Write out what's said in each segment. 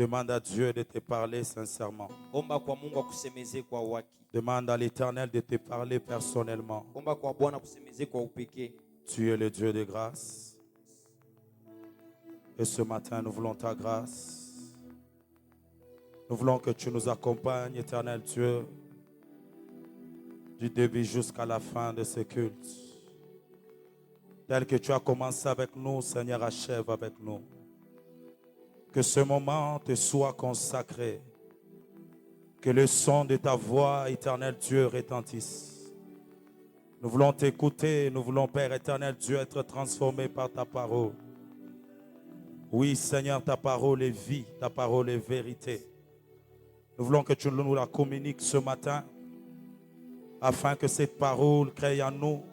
Demande à Dieu de te parler sincèrement. Omba kwa Mungu akusemeze kwa uhaki. Demande à l'Éternel de te parler personnellement. Omba kwa Bwana akusemeze kwa upekee. Tu es le Dieu de grâce. Et ce matin, nous voulons ta grâce. Nous voulons que tu nous accompagnes, Éternel Dieu, du début jusqu'à la fin de ce culte. Tel que tu as commencé avec nous, Seigneur, achève avec nous. Que ce moment te soit consacré. Que le son de ta voix, Éternel Dieu, retentisse. Nous voulons t'écouter. Nous voulons, Père éternel Dieu, être transformés par ta parole. Oui, Seigneur, ta parole est vie. Ta parole est vérité. Nous voulons que tu nous la communiques ce matin, afin que cette parole crée en nous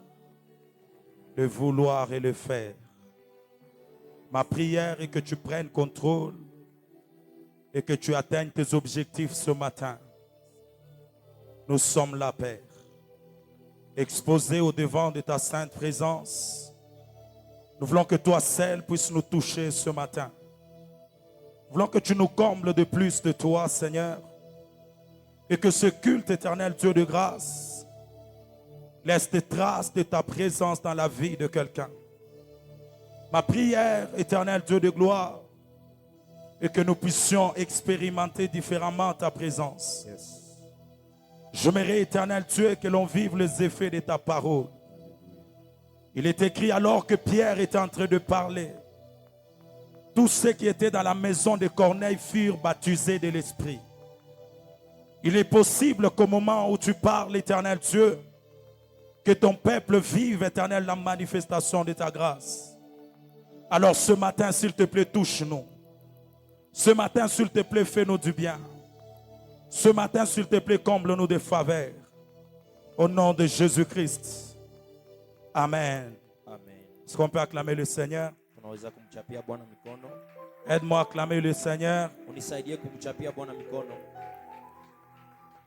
le vouloir et le faire. Ma prière est que tu prennes contrôle et que tu atteignes tes objectifs ce matin. Nous sommes là, Père, exposés au devant de ta sainte présence. Nous voulons que toi seul puisses nous toucher ce matin. Nous voulons que tu nous combles de plus de toi, Seigneur, et que ce culte éternel, Dieu de grâce, laisse des traces de ta présence dans la vie de quelqu'un. Ma prière, éternel Dieu de gloire, est que nous puissions expérimenter différemment ta présence. J'aimerais, éternel Dieu, que l'on vive les effets de ta parole. Il est écrit alors que Pierre était en train de parler. Tous ceux qui étaient dans la maison de Corneille furent baptisés de l'Esprit. Il est possible qu'au moment où tu parles, éternel Dieu, que ton peuple vive, éternel, la manifestation de ta grâce. Alors ce matin, s'il te plaît, touche-nous. Ce matin, s'il te plaît, fais-nous du bien. Ce matin, s'il te plaît, comble-nous de faveurs. Au nom de Jésus-Christ. Amen. Amen. Est-ce qu'on peut acclamer le Seigneur? Tunaweza kumchapia Bwana mikono. Aide-moi à acclamer le Seigneur. Unisaidie kumchapia Bwana mikono.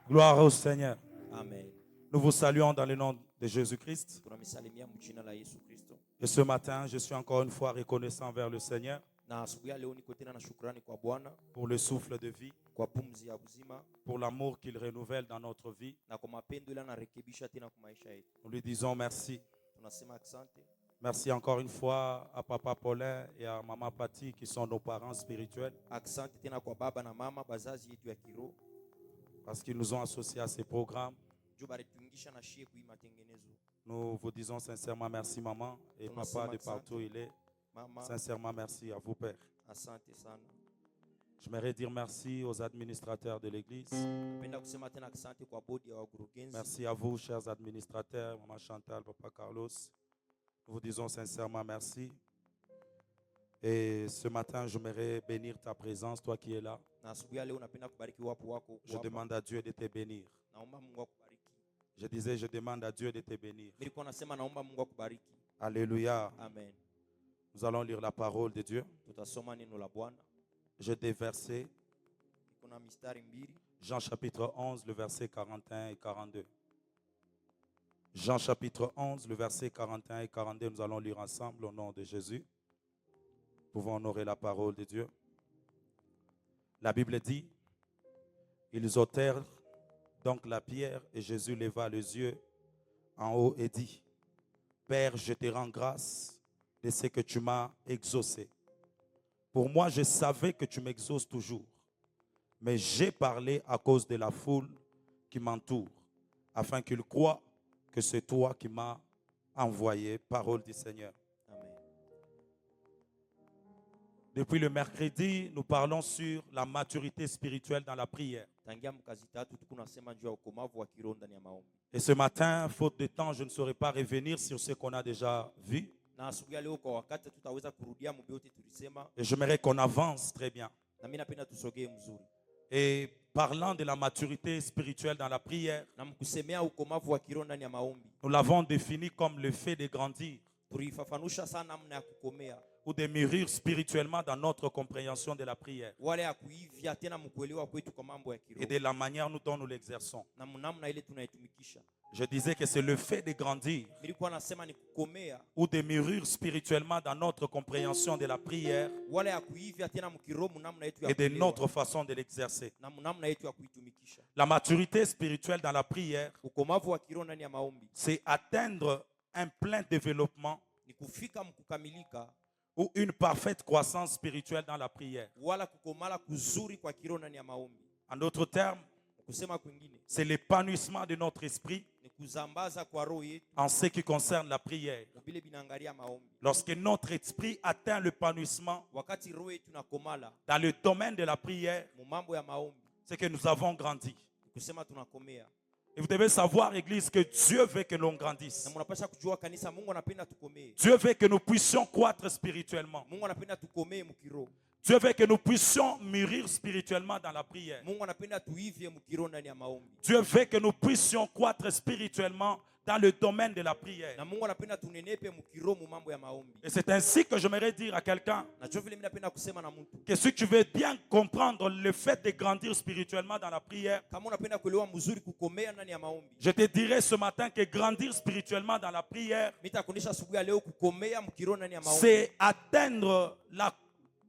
Gloire au Seigneur. Amen. Nous vous saluons dans le nom de Jésus-Christ. Tunamsalimia mjina la Yesu Kristo. Et ce matin, je suis encore une fois reconnaissant vers le Seigneur Na asubuhi ya leo niko tena na shukrani kwa Bwana pour le souffle de vie, kwa pumzi ya uzima pour l'amour qu'il renouvelle dans notre vie. na kwa mapendo ile anarekebisha tena kwa maisha yetu. Nous lui disons merci. Tunasema asante. Merci encore une fois à Papa Paulin et à Maman Patty qui sont nos parents spirituels Asante tena kwa baba na mama bazazi yetu ya kiroho parce qu'ils nous ont associés à ces programmes. juu balitungisha na shie kui matengenezo. Nous vous disons sincèrement merci maman et papa de partout où il est. Mama, Sincèrement merci à vous Père. asante sana. J'aimerais dire merci aux administrateurs de l'église. Napenda kusema tena asante kwa bodi ya wakurugenzi. Merci à vous chers administrateurs, Maman Chantal, Papa Carlos. Nous vous disons sincèrement merci. Et ce matin, j'aimerais bénir ta présence, toi qui es là. Na asubuhi ya leo napenda kubariki wapo wako. Je demande à Dieu de te bénir. Naomba Mungu akubariki. Je disais, je demande à Dieu de te bénir. Nilikuwa nasema naomba Mungu akubariki. Alléluia. Amen. Nous allons lire la parole de Dieu. Tutasoma neno la Bwana. J'ai des versets. Kuna mistari mbili. Jean chapitre 11, le verset 41 et 42. Jean chapitre 11, le verset 41 et 42. Nous allons lire ensemble au nom de Jésus. Nous pouvons honorer la parole de Dieu. La Bible dit, ils ôtèrent donc la pierre et Jésus leva les yeux en haut et dit, Père, je te rends grâce de ce que tu m'as exaucé. Pour moi, je savais que tu m'exauces toujours, mais j'ai parlé à cause de la foule qui m'entoure, afin qu'ils croient que c'est toi qui m'as envoyé. Parole du Seigneur. Amen. Depuis le mercredi, nous parlons sur la maturité spirituelle dans la prière. Tangia mkazi tatu tuko nasema juu ya ukomavu wa kiroho ndani ya maombi. Et ce matin, faute de temps, je ne saurais pas revenir sur ce qu'on a déjà vu. Na asubuhi ya leo kwa wakati tutaweza kurudia mambo yote tulisema. Et j'aimerais qu'on avance très bien. Na mimi napenda tusogee mzuri. Et parlant de la maturité spirituelle dans la prière, Na mkusemea ukomavu wa kiroho ndani ya maombi. nous l'avons défini comme le fait de grandir. Tulifafanusha sana namna ya kukomea. ou de mûrir spirituellement dans notre compréhension de la prière wala ya kuivya tena mkuelewa kwetu kwa mambo ya et kiroho de la manière dont nous l'exerçons. na namna ile tunaitumikisha. Je disais que c'est le fait de grandir Nilikuwa nasema ni kukomea ou de mûrir spirituellement dans notre compréhension de la prière wala ya kuivya tena mkiroho namna yetu ya et de kuelewa notre façon de l'exercer. na namna yetu ya kuitumikisha. La maturité spirituelle dans la prière, Ukomavu wa kiroho ndani ya maombi c'est atteindre un plein développement ni kufika mkukamilika ou une parfaite croissance spirituelle dans la prière. wala kukomala kuzuri kwa kiroho ndani ya maombi. En d'autres termes, Kusema kwingine c'est l'épanouissement de notre esprit ni kuzambaza kwa roho yetu en ce qui concerne la prière. vile binaangalia maombi. Lorsque notre esprit atteint l'épanouissement Wakati roho yetu nakomala dans le domaine de la prière, mu mambo ya maombi, c'est que nous avons grandi. kusema tunakomea. Et vous devez savoir, Église, que Dieu veut que l'on grandisse. Na mnapaswa kujua kanisa, Mungu anapenda tukomee. Dieu veut que nous puissions croître spirituellement. Mungu anapenda tukomee mkiroho. Dieu veut que nous puissions mûrir spirituellement dans la prière. Mungu anapenda tuivye mkiroho ndani ya maombi. Dieu veut que nous puissions croître spirituellement dans le domaine de la prière. Na Mungu anapenda tunenepe mkiroho mu mambo ya maombi. Et c'est ainsi que j'aimerais dire à quelqu'un Na jo vile mimi napenda kusema na mtu, que si tu veux bien comprendre le fait de grandir spirituellement dans la prière, kama unapenda kuelewa mzuri kukomea ndani ya maombi, je te dirais ce matin que grandir spirituellement dans la prière, nitakuonesha asubuhi ya leo kukomea mkiroho ndani ya maombi. c'est atteindre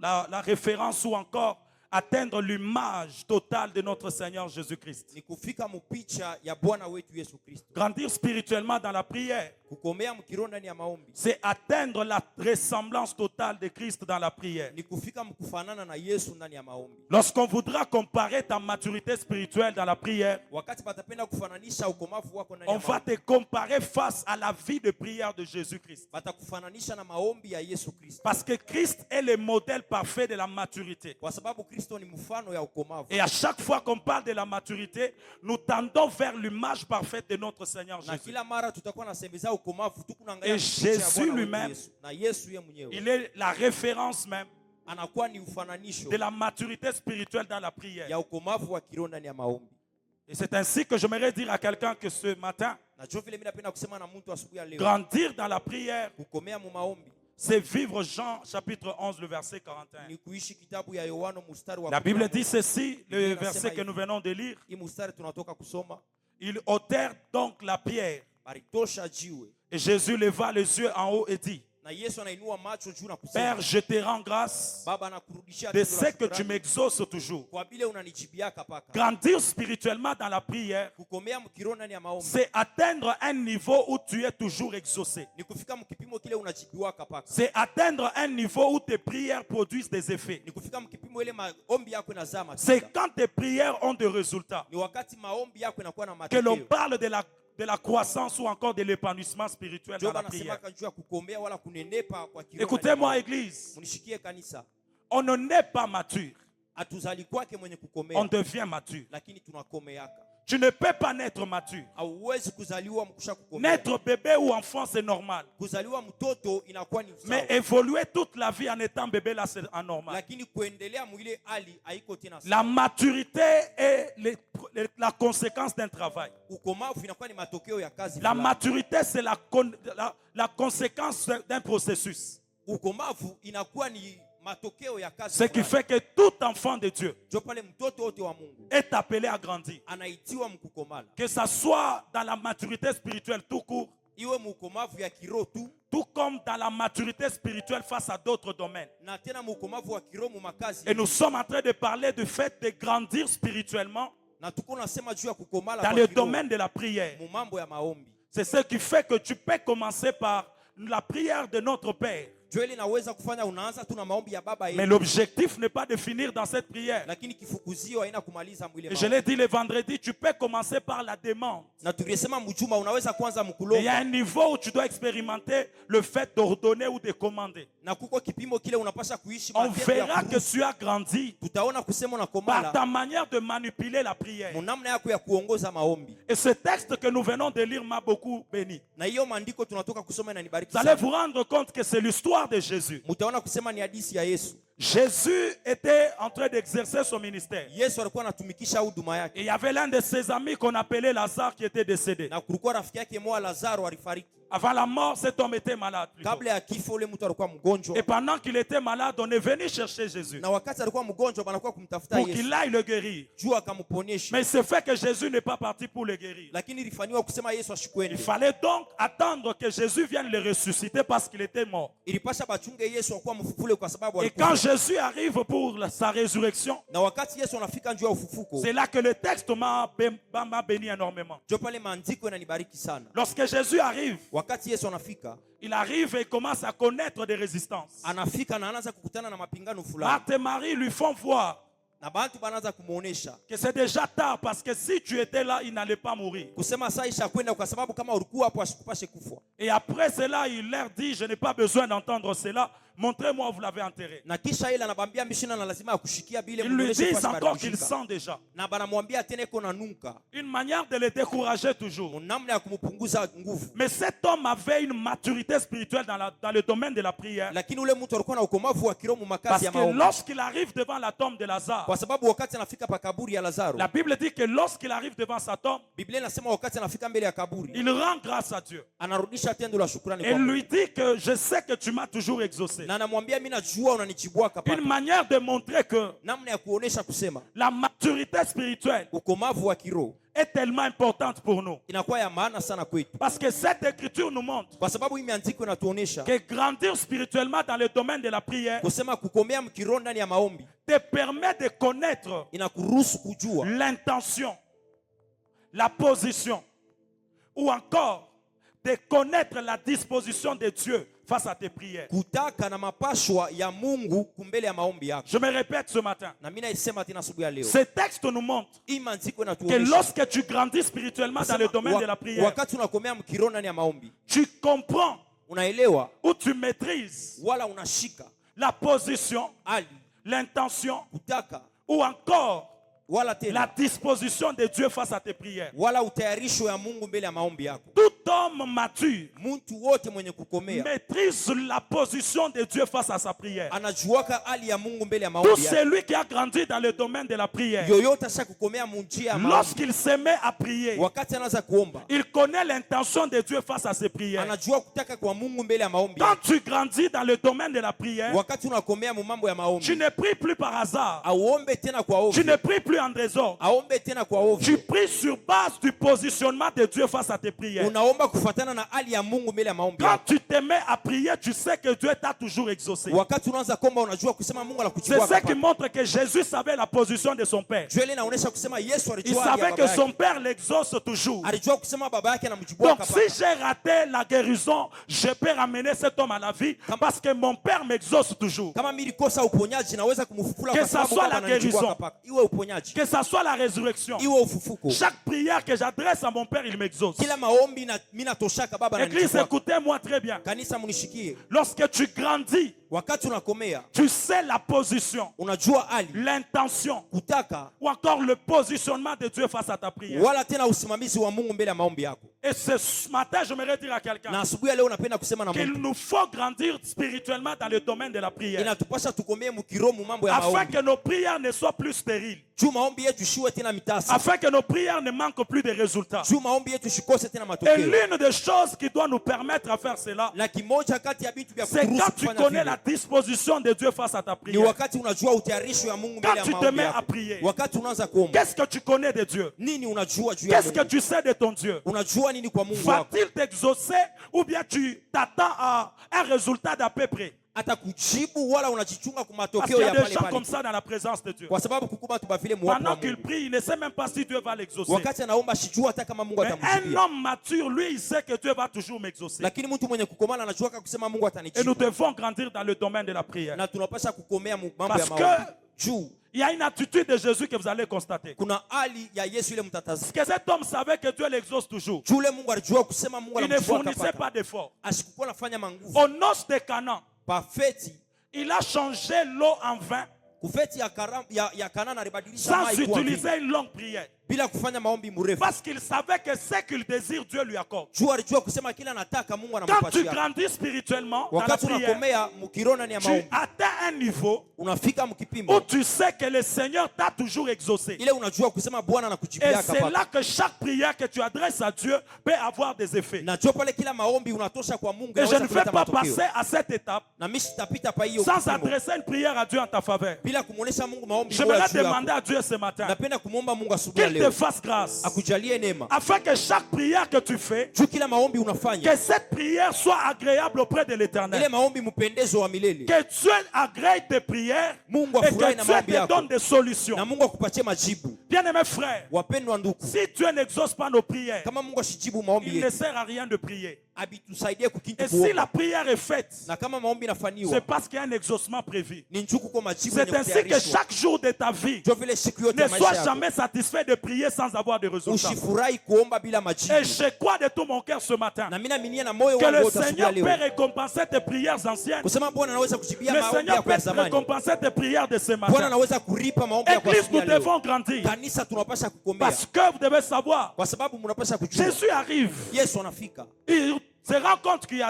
la référence ou encore atteindre l'image totale de notre Seigneur Jésus-Christ. Ni kufika mupicha ya Bwana wetu Yesu Kristo. Grandir spirituellement dans la prière, Kukomea mkiroho ndani ya maombi c'est atteindre la ressemblance totale de Christ dans la prière. ni kufika mkufanana na Yesu ndani ya maombi. Lorsqu'on voudra comparer ta maturité spirituelle dans la prière, Wakati batapenda kufananisha ukomavu wako ndani on ya va maombi, te comparer face à la vie de prière de Jésus-Christ. batakufananisha na maombi ya Yesu Kristo. Parce que Christ est le modèle parfait de la maturité. Kwa sababu Kristo ni mfano ya ukomavu. Et à chaque fois qu'on parle de la maturité, nous tendons vers l'image parfaite de notre Seigneur Na Jésus. kila mara tutakuwa nasemeza ukomavu, tukunaangalia Et picha ya Jésus Bwana wetu lui-même, Yesu. Na Yesu yeye mwenyewe Il est la référence même anakuwa ni ufananisho de la maturité spirituelle dans la prière. ya ukomavu wa kiroho ndani ya maombi. Et c'est ainsi que j'aimerais dire à quelqu'un que ce matin, Na jo vile mimi napenda kusema na mtu asubuhi ya leo, grandir dans la prière, kukomea mu maombi c'est vivre Jean chapitre 11, le verset 41. ni kuishi kitabu ya Yohana mstari wa La Bible 14. dit ceci, le verset que nous venons de lire. Hii mstari tunatoka kusoma, Ils ôtèrent donc la pierre. balitosha jiwe Et Jésus leva les yeux en haut et dit, na Yesu anainua macho juu na kusema, Père, je te rends grâce Baba anakurudishia de tendo la ce que tu shukrani m'exauces toujours. kwa vile unanijibiaka paka. Grandir spirituellement dans la prière, Kukomea mkiroho ndani ya maombi c'est atteindre un niveau où tu es toujours exaucé. ni kufika mkipimo kile unajibiwaka paka. C'est atteindre un niveau où tes prières produisent des effets. Ni kufika mkipimo ile maombi yako inazaa C'est matunda. quand tes prières ont des résultats Ni wakati maombi yako inakuwa na que l'on matokeo. parle de la croissance ou encore de l'épanouissement spirituel dans Ndio la anasema prière. juu ya kukomea wala kunenepa kwa kiroho. Écoutez-moi, Église, Mnishikie kanisa. on ne naît pas mature, Hatuzali kwake mwenye on kukomea, devient mature. lakini tunakomeaka. Tu ne peux pas naître mature. Hauwezi kuzaliwa mkusha kukomea. Naître bébé ou enfant, c'est normal. Kuzaliwa mtoto inakuwa ni Mais sawa. évoluer toute la vie en étant bébé, là, c'est anormal. Lakini kuendelea mwile hali haiko tena La sawa. maturité est la conséquence d'un travail. Ukomavu inakuwa ni matokeo ya kazi La fulani. maturité, c'est la conséquence d'un processus. Ukomavu inakuwa ni matokeo ya kazi Ce qui fulani. fait que tout enfant de Dieu Jo pale mtoto wote wa Mungu est appelé à grandir. anaitiwa mkukomala. Que ça soit dans la maturité spirituelle tout court, Iwe mukomavu ya kiroho tu tout comme dans la maturité spirituelle face à d'autres domaines. na tena mukomavu wa kiroho mu makazi. Et nous sommes en train de parler du fait de grandir spirituellement Na tuko nasema juu ya kukomala dans kwa le kiroho domaine de la prière. mu mambo ya maombi. C'est ce qui fait que tu peux commencer par la prière de notre Père. Jo ile naweza kufanya unaanza tu na maombi ya baba Mais yetu. l'objectif n'est pas de finir dans cette prière. Lakini kifukuzio haina kumaliza mwile Et je maombi. l'ai dit le vendredi, tu peux commencer par la demande. Na tulisema mjuma unaweza kwanza Et il y a un mkulomba. niveau où tu dois expérimenter le fait d'ordonner ou de commander. Na kuko kipimo kile unapasha kuishi On matendo ya verra que kuruhusu. tu as grandi Tutaona kusema par unakomala ta manière de manipuler la prière. munamna yako ya kuongoza maombi. Et ce texte que nous venons de lire m'a beaucoup béni. Na hiyo maandiko tunatoka kusoma inanibariki Vous allez sana. vous rendre compte que c'est l'histoire de Jésus. Mutaona kusema ni hadithi ya Yesu. Jésus était en train d'exercer son ministère. Yesu alikuwa anatumikisha huduma Et yake, il y avait l'un de ses amis qu'on appelait Lazare qui était décédé. na kulikuwa rafiki yake mmoja Lazaro alifariki. Avant la mort, cet homme était malade. Plutôt. Kabla ya kifo ule mtu alikuwa mgonjwa, Et pendant qu'il était malade, on est venu chercher Jésus na wakati alikuwa mgonjwa banakuwa kumtafuta pour Yesu qu'il aille le guérir. juu akamponyeshe, Mais c'est fait que Jésus n'est pas parti pour le guérir. lakini ilifanywa kusema Yesu Il ashikwende. fallait donc attendre que Jésus vienne le ressusciter parce qu'il était mort. Ilipasha bachunge Yesu akuwa mfufule kwa sababu Et quand alikufa. Jésus arrive pour sa résurrection, Na wakati Yesu anafika njoo ya ufufuko, c'est là que le texte m'a béni énormément. ndio pale maandiko yananibariki sana. Lorsque Jésus arrive, Wakati Yesu anafika, il arrive et commence à connaître des résistances. anafika na anaanza kukutana na mapingano fulani, Marthe et Marie lui font voir na bantu banaanza kumuonesha que c'est déjà tard parce que si tu étais là, il n'allait pas mourir. kusema saa isha kwenda, kwa sababu kama ulikuwa hapo asikupashe kufa. Et après cela, il leur dit, je n'ai pas besoin d'entendre cela. Montrez-moi où vous l'avez enterré. Na kisha ile anabambia mishina na lazima akushikia bile Ils lui muoneshe disent kwa encore qu'il sababu sent déjà. na banamwambia tena iko na nunka, Une manière de le décourager toujours. namna ya kumpunguza nguvu. Mais cet homme avait une maturité spirituelle dans le domaine de la prière. Lakini ule mtu alikuwa na ukomavu wa kiroho makazi Parce ya que maombi, lorsqu'il arrive devant la tombe de Lazare, kwa sababu wakati anafika pa kaburi ya Lazaro, la Bible dit que lorsqu'il arrive devant sa tombe, Biblia inasema wakati anafika mbele ya kaburi il rend grâce à Dieu. anarudisha tendo la shukrani Et kwa Mungu. lui dit que je sais que tu m'as toujours exaucé. Na anamwambia mimi najua unanichibwaka Une papa. manière de montrer que Namna ya kuonesha kusema la maturité spirituelle ukomavu wa kiroho est tellement importante pour nous. inakuwa ya maana sana kwetu, Parce que cette écriture nous montre kwa sababu hii miandiko inatuonesha que grandir spirituellement dans le domaine de la prière kusema kukomea mkiroho ndani ya maombi te permet de connaître inakuruhusu kujua l'intention, la position, ou encore de connaître la disposition de Dieu face à tes prières. kutaka na mapashwa ya Mungu kumbele ya maombi yako. Je me répète ce matin. Na mimi naisema tena asubuhi ya leo, Ce texte nous montre hii maandiko que inatuonesha lorsque tu grandis spirituellement dans le domaine de la prière, wakati unakomea mkiroho ndani ya maombi tu comprends unaelewa ou tu maîtrises wala unashika la position, hali l'intention kutaka ou encore wala la tena disposition de Dieu face à tes prières. wala utayarisho ya Mungu mbele ya maombi yako. Tout homme mature Mtu wote mwenye kukomea maîtrise la position de Dieu face à sa prière. anajuaka hali ya Mungu mbele ya Tout maombi yako. celui qui a grandi dans le domaine de la prière, Yoyote asha kukomea munjia ya maombi, lorsqu'il se met à prier, wakati anaanza kuomba il connaît l'intention de Dieu face à ses prières. anajua kutaka kwa Mungu mbele ya maombi Quand yako. tu grandis dans le domaine de la prière, Wakati unakomea mu mambo ya tu maombi, ne pries plus par hasard. auombe tena kwa Tu ovyo, ne pries plus en désordre. aombe tena kwa ovyo. Tu pries sur base du positionnement de Dieu face à tes prières. Unaomba kufuatana na hali ya Mungu mbele ya maombi Quand yako. tu te mets à prier, tu sais que Dieu t'a toujours exaucé. Wakati unaanza kuomba unajua kusema Mungu C'est anakuchukua ce qui hapa. montre que Jésus savait la position de son Père. Jwele inaonyesha kusema Yesu Il alijua hali ya savait que baba son yake. Père l'exauce toujours. Alijua kusema baba yake anamchukua Donc hapa. si j'ai raté la guérison, je peux ramener cet homme à la vie parce que mon Père m'exauce toujours. Kama mimi nilikosa uponyaji naweza kumfufula Que kwa ça sababu soit baba la ananichukua guérison. hapa. Iwe uponyaji, Que ça soit la résurrection. iwe ufufuko. Chaque prière que j'adresse à mon Père, il m'exauce. Kila maombi na mimi natoshaka baba Église, ananichukua. écoutez-moi très bien. Kanisa munishikie. Lorsque tu grandis, Wakati unakomea tu sais la position, unajua hali l'intention kutaka ou encore le positionnement de Dieu face à ta prière. wala tena usimamizi wa Mungu mbele ya maombi yako. Et ce matin, j'aimerais dire à Na quelqu'un asubuhi ya leo napenda kusema na qu'il Mungu, nous faut grandir spirituellement dans le domaine de la prière inatupasha tukomee mkiroho mu mambo ya afin maombi. que nos prières ne soient plus stériles, Juu maombi yetu shiwe tena mitasi. afin que nos prières ne manquent plus de résultats. Juu maombi yetu shikose tena Et matokeo. l'une des choses qui doit nous permettre à faire cela, Na kimoja kati ya vitu vya c'est kuturuhusu quand tu kufanya connais vile la disposition de Dieu face à ta ni prière. wakati unajua utayarisho ya Mungu mbele ya Quand tu te maombi mets à yako. prier, Wakati unaanza kuomba, qu'est-ce que tu connais de Dieu? nini unajua juu ya Qu'est-ce que Mungu? tu sais de ton Dieu? Unajua nini kwa Mungu wako? Va-t-il t'exaucer ou bien tu t'attends à un résultat d'à peu près? Atakujibu wala unajichunga kwa Parce matokeo qu'il y a ya des pale gens pale. comme ça dans la présence de Dieu. Kwa sababu kukuma tubafile muwapo wa Pendant qu'il Mungu. prie, il ne sait même pas si Dieu va l'exaucer. Wakati anaomba shijua hata kama Mungu Mais un atamjibia. homme mature, lui, il sait que Dieu va toujours m'exaucer. Lakini mtu mwenye kukomana anajua kusema Mungu Et nous atanijibu. devons grandir dans le domaine de la prière. Na tunapasha kukomea mambo ya Parce maombi. que Juu il y a une attitude de Jésus que vous allez constater. kuna hali ya Yesu ile mtatazi. Parce que cet homme savait que Dieu l'exauce toujours. Juu ule Mungu alijua kusema Mungu Il ne anamchukua fournissait kapata. pas d'efforts. Asikukuwa nafanya manguvu. Aux noces de Canaan, Pafeti il a changé l'eau en vin kufeti ya Kana alibadilisha sans mai kuwa vino. utiliser une longue prière. bila kufanya maombi mrefu. Parce qu'il savait que ce qu'il désire, Dieu lui accorde. Juu alijua kusema kila anataka Mungu Quand tu anampatia. grandis spirituellement dans la Wakati prière, unakomea mkirona ni ya tu maombi, atteins un niveau unafika où mkipimo tu sais que le Seigneur t'a toujours exaucé. ile unajua kusema Bwana Et anakujibiaka c'est pale. là que chaque prière que tu adresses à Dieu peut avoir des effets. Na jua pale kila maombi unatosha kwa Mungu Et je inaweza ne vais kuleta pas matokeo. passer à cette étape Na mimi sitapita pa hiyo sans kipimo adresser une prière à Dieu en ta faveur. bila kumuonesha Mungu maombi J'aimerais bora juu yako. demander à Dieu ce matin Napenda kumwomba Mungu asubuhi ya qu'il te leo fasse grâce, akujalie neema. afin que chaque prière que tu fais, Juu kila maombi que unafanya cette prière soit agréable auprès de ile l'Éternel. maombi mpendezo wa milele. Que Dieu agrée tes prières Mungu et afurahi que na Dieu maombi te yako. donne des solutions. Na Mungu akupatie majibu. Bien-aimés frères, Wapendwa ndugu, si Dieu n'exauce pas nos prières, kama Mungu ashijibu maombi il ne yetu, sert à rien de prier. abitusaidie kukintu Et si la kuomba. prière est faite, Na kama maombi c'est inafanywa parce qu'il y a un exaucement prévu. ni njuku kwa majibu C'est yenye ainsi que kutayarishwa. chaque jour de ta vie, Ndio vile siku yote ne ya maisha sois yako jamais satisfait de prier sans avoir de résultats. usifurahi kuomba bila Et majibu. je crois de tout mon cœur ce matin Na mimi naaminia na moyo que wangu le wote asubuhi ya Seigneur leo peut récompenser tes prières anciennes. kusema Bwana anaweza kujibia Le maombi Seigneur yako peut ya zamani. récompenser tes prières de ce Bwana matin. anaweza kuripa maombi yako Église, asubuhi nous ya leo. devons grandir. Kanisa tunapasha kukomea Parce que vous devez savoir, kwa sababu mnapasha kujua Jésus arrive. Yesu anafika, Il se rend compte qu'il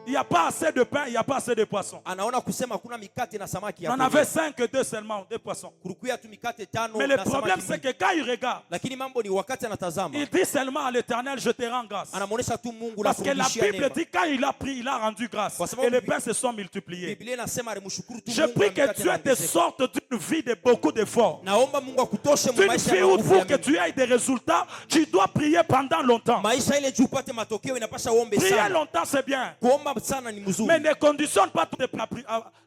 n'y a pas assez de pain, il n'y a pas assez de poissons. anaona kusema kuna mikate na samaki On ya en avait kulia. 5 et 2 seulement, 2 poissons. Kurukuya tu mikate tano Mais le na problème, samaki c'est mbili. que quand il regarde, Lakini mambo ni wakati anatazama, il dit seulement à l'Éternel, je te rends grâce. anamuonesha tu Mungu na Parce que la kurudishia Bible neema. dit quand il a pris, il a rendu grâce. Kwa sababu Et les pains se sont multipliés. Biblia inasema alimshukuru tu Je Mungu na prie que mikate Dieu te inaongezeka. sorte d'une vie de beaucoup d'efforts. Naomba Mungu akutoshe mu D'une maisha vie ya où nguvu pour ya que mingi. tu aies des résultats, tu dois prier pendant longtemps. Maisha ile juu upate matokeo inapasha uombe Prier sana. longtemps, c'est bien. Kuomba sana ni Mais mzuri. ne conditionne pas tout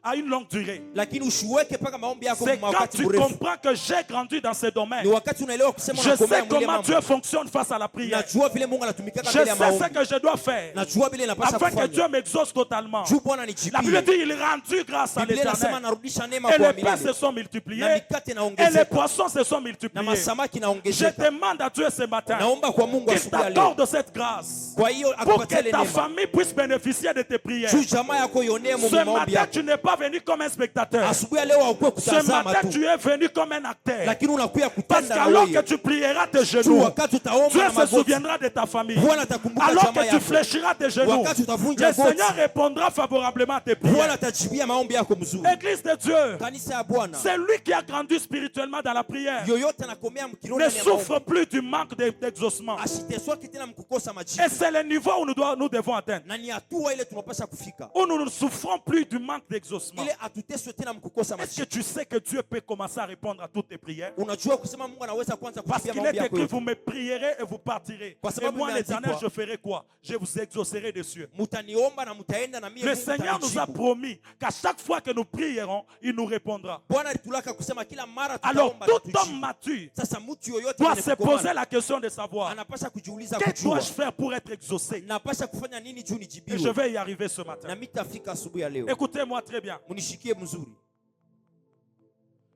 à une longue durée. Lakini usiweke paka maombi yako C'est kwa quand wakati tu mrefu. comprends que j'ai grandi dans ce domaine. Ni wakati unaelewa kusema Je unakomea sais mwile comment mambo. Dieu fonctionne face à la prière. Najua vile Mungu anatumika Je mbele ya sais ce maombi. que je dois faire Najua vile inapasha afin que Dieu kufanya. m'exauce totalement. Juu Bwana La nijibie. Bible dit il rendu grâce à Biblia inasema l'Éternel. narudisha neema Et kwa les pains se milele. sont Na multipliés. mikate Et les inaongezeka. poissons se sont Na multipliés. masamaki Je inaongezeka. demande à Dieu ce matin Naomba kwa Mungu qu'il asubuhi ya leo. t'accorde cette grâce Kwa hiyo pour akupatie que ile ta neema. famille puisse bénéficier de tes prières. Juu jamaa yako ionee mu Ce maombi matin, yako. tu n'es pas venu comme un spectateur. Asubuhi ya leo haukuwa Ce kutazama matin, tu. tu es venu comme un acteur. Lakini unakuya Parce kutenda na qu'alors que wewe. tu prieras tes Juu genoux, wakati utaomba Dieu na se magoti. souviendra de ta famille. Bwana atakumbuka Alors jamaa que tu yako. fléchiras tes genoux, Wakati utavunja le goti. Seigneur répondra favorablement à tes Bwana prières. atajibia maombi yako mzuri. Église de Dieu, Kanisa ya Bwana. c'est lui qui a grandi spirituellement dans la prière. Yoyote anakomea mkironi Ne ya souffre maombi. plus du manque d'exaucement. Asiteswake tena mkukosa Et majibu. c'est le niveau où nous devons atteindre. Na ni hatua ile tunapasha kufika. Où nous ne souffrons plus du manque d'exaucement. Ile atuteswe tena mkukosa Est-ce que majibu. tu sais que Dieu peut commencer à répondre à toutes tes prières? Unajua kusema Mungu anaweza kwanza Parce kujibia qu'il maombi est yako écrit, yote. vous me prierez et vous partirez. Kwa Et sababu moi, imeandikwa, l'Éternel, je ferai quoi? Je vous exaucerai des cieux. Mutaniomba na mutaenda na mie Le Mungu Seigneur nous a atanijibu. promis qu'à chaque fois que nous prierons, il nous répondra. Bwana alitulaka kusema kila mara Alors, tutaomba tout atatujibu. homme mature Sasa mtu yoyote doit mwenye se kukomana, poser la question de savoir anapasha kujiuliza que kujua dois-je faire pour être exaucé? napasha kufanya nini juu Et je nijibiwe. vais y arriver ce matin. Na mitafika asubuhi ya leo. Écoutez-moi très bien. Munishikie mzuri.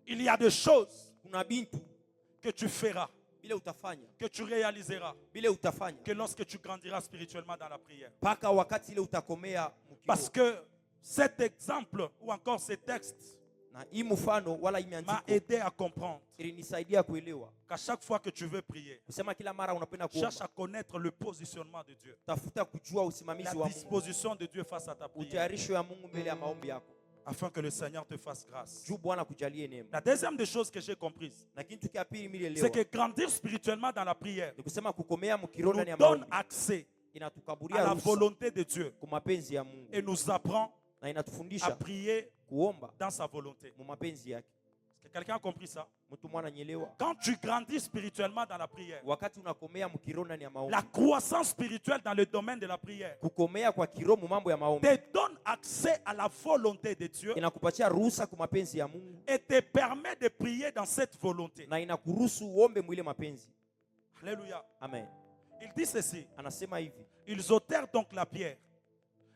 Il y a des choses Kuna bintu que tu feras, bila utafanya, que tu réaliseras, bila utafanya que lorsque tu grandiras spirituellement dans la prière. mpaka wakati ile utakomea mkiroho. Parce que cet exemple ou encore ces textes Na hii mfano wala hii m'a miandiko aidé à comprendre ilinisaidia kuelewa qu'à chaque fois que tu veux prier, kusema kila mara unapenda cherche kuomba, à connaître le positionnement de Dieu, tafuta kujua la usimamizi wa Mungu, disposition de Dieu face à ta prière, utayarisho ya Mungu mbele ya maombi yako, afin que le Seigneur te fasse grâce. juu Bwana kujalie neema. La deuxième des choses que j'ai comprises, Na kitu kia pili mimi c'est que leo grandir spirituellement dans la prière ni kusema kukomea nous mkiroho ndani ya donne maombi accès à inatukaburia la ruhusa volonté de Dieu kwa mapenzi ya Mungu et nous apprend na à inatufundisha prier kuomba dans sa volonté. mu mapenzi yake. Est-ce que quelqu'un a compris ça? Mtu mwana nyelewa, Quand tu grandis spirituellement dans la prière, wakati unakomea mkiroho ndani ya maombi, la croissance spirituelle dans le domaine de la prière kukomea kwa kiroho mu mambo ya maombi te donne accès à la volonté de Dieu inakupatia ruhusa kwa mapenzi ya Mungu et te permet de prier dans cette volonté. na inakuruhusu uombe mwile mapenzi. Alléluia. Amen. Il dit ceci. Anasema hivi, Ils ôtèrent donc la pierre.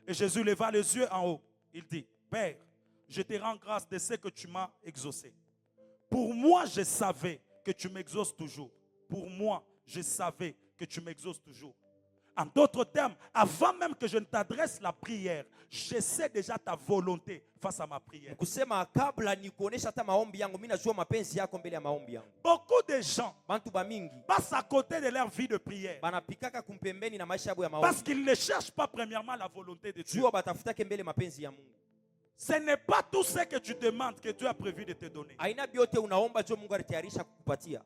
Et Jésus leva les yeux en haut. Il dit, Père, je te rends grâce de ce que tu m'as exaucé. Pour moi, je savais que tu m'exauces toujours. Pour moi, je savais que tu m'exauces toujours. En d'autres termes, avant même que je ne t'adresse la prière, je sais déjà ta volonté face à ma prière. Kusema kabla nikuonesha hata maombi yangu, mimi najua mapenzi yako mbele ya maombi yangu. Beaucoup de gens Bantu bamingi passent à côté de leur vie de prière banapikaka kumpembeni na maisha yabo ya maombi. parce qu'ils ne cherchent pas premièrement la volonté de Dieu. Jua batafutake mbele mapenzi ya Mungu. Ce n'est pas tout ce que tu demandes que Dieu a prévu de te donner. Aina biote unaomba jo Mungu alitayarisha kukupatia.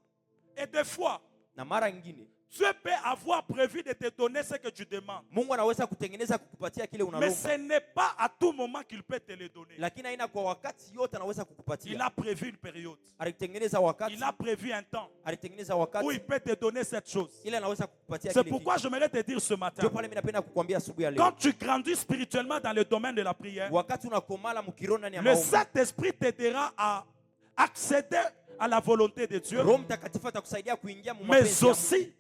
Et des fois, Na mara nyingine Dieu peut avoir prévu de te donner ce que tu demandes. Mungu anaweza kutengeneza kukupatia kile Mais unalomba. ce n'est pas à tout moment qu'il peut te le donner. Lakini aina kwa wakati yote anaweza Il kukupatia. a prévu une période. Alitengeneza wakati. Il a prévu un temps Alitengeneza où wakati il peut te donner cette chose. ile anaweza kukupatia C'est kile. pourquoi j'aimerais te dire ce matin, Ndio pale mimi napenda kukuambia asubuhi ya leo. quand tu grandis spirituellement dans le domaine de la prière, Wakati unakomala mkiro ndani ya le maombi, Saint-Esprit t'aidera à accéder à la volonté de Dieu, Roho Mtakatifu atakusaidia kuingia mu mais mapenzi ya Mungu. aussi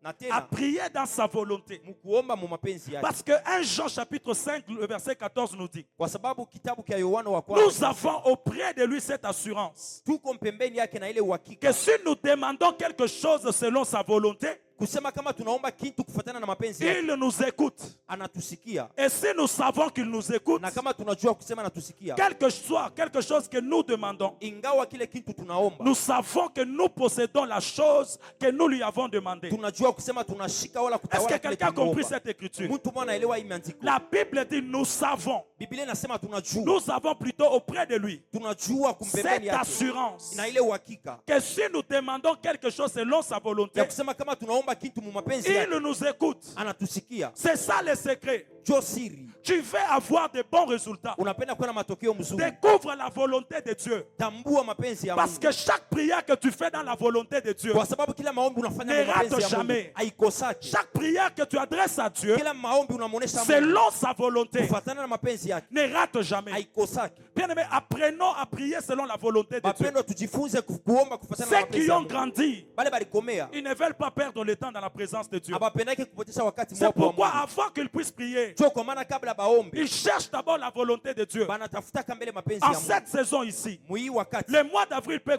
Na à tena prier dans sa volonté. mkuomba mu mapenzi yake. Parce que 1 Jean chapitre 5, le verset 14 nous dit, Kwa sababu kitabu cha Yohana wa nous kwanza avons auprès de lui cette assurance tuko mpembeni yake na ile uhakika que si nous demandons quelque chose selon sa volonté, kusema kama tunaomba kitu kufuatana na mapenzi yake, il nous écoute. anatusikia. Et si nous savons qu'il nous écoute, Na kama tunajua kusema anatusikia, quelque chose que nous demandons, ingawa kile kitu tunaomba, nous savons que nous possédons la chose que nous lui avons demandé. tunajua kusema tunashika wala Est-ce kutawala que kile quelqu'un a compris tunaomba. cette écriture? Mtu mwana anaelewa hii maandiko. La Bible dit nous savons. Biblia inasema tunajua. Nous avons plutôt auprès de lui Tunajua kumpembeni cette yake. assurance Na ile uhakika que si nous demandons quelque chose selon sa volonté, ya kusema kama tunaomba kitu mu mapenzi yake, il nous écoute. anatusikia. C'est ça le secret. Jo siri. Tu veux avoir de bons résultats. Unapenda kuwa na matokeo mzuri. Découvre la volonté de Dieu. Tambua mapenzi ya Parce Mungu. que chaque prière que tu fais dans la volonté de Dieu, Kwa sababu kila maombi unafanya Ne mu mapenzi rate ya Mungu, jamais. haikosaki. chaque prière que tu adresses à Dieu, Kila maombi unamuonesha Mungu selon sa volonté, kufuatana na mapenzi yake, ne rate jamais. haikosaki. Bien aimé, apprenons à prier selon la volonté de Dieu. Mapendo tujifunze kuomba kufuatana na Ceux mapenzi qui ya ont Mungu. grandi, Bale balikomea, ils ne veulent pas perdre le temps dans la présence de Dieu. abapendake kupotesha wakati C'est mwapo wa pourquoi Mungu. avant qu'ils puissent prier, Jo kwa maana kabla baombi, ils cherchent d'abord la volonté de Dieu. banatafutaka mbele mapenzi En ya Mungu. cette saison ici, Mui wakati, le mois d'avril peut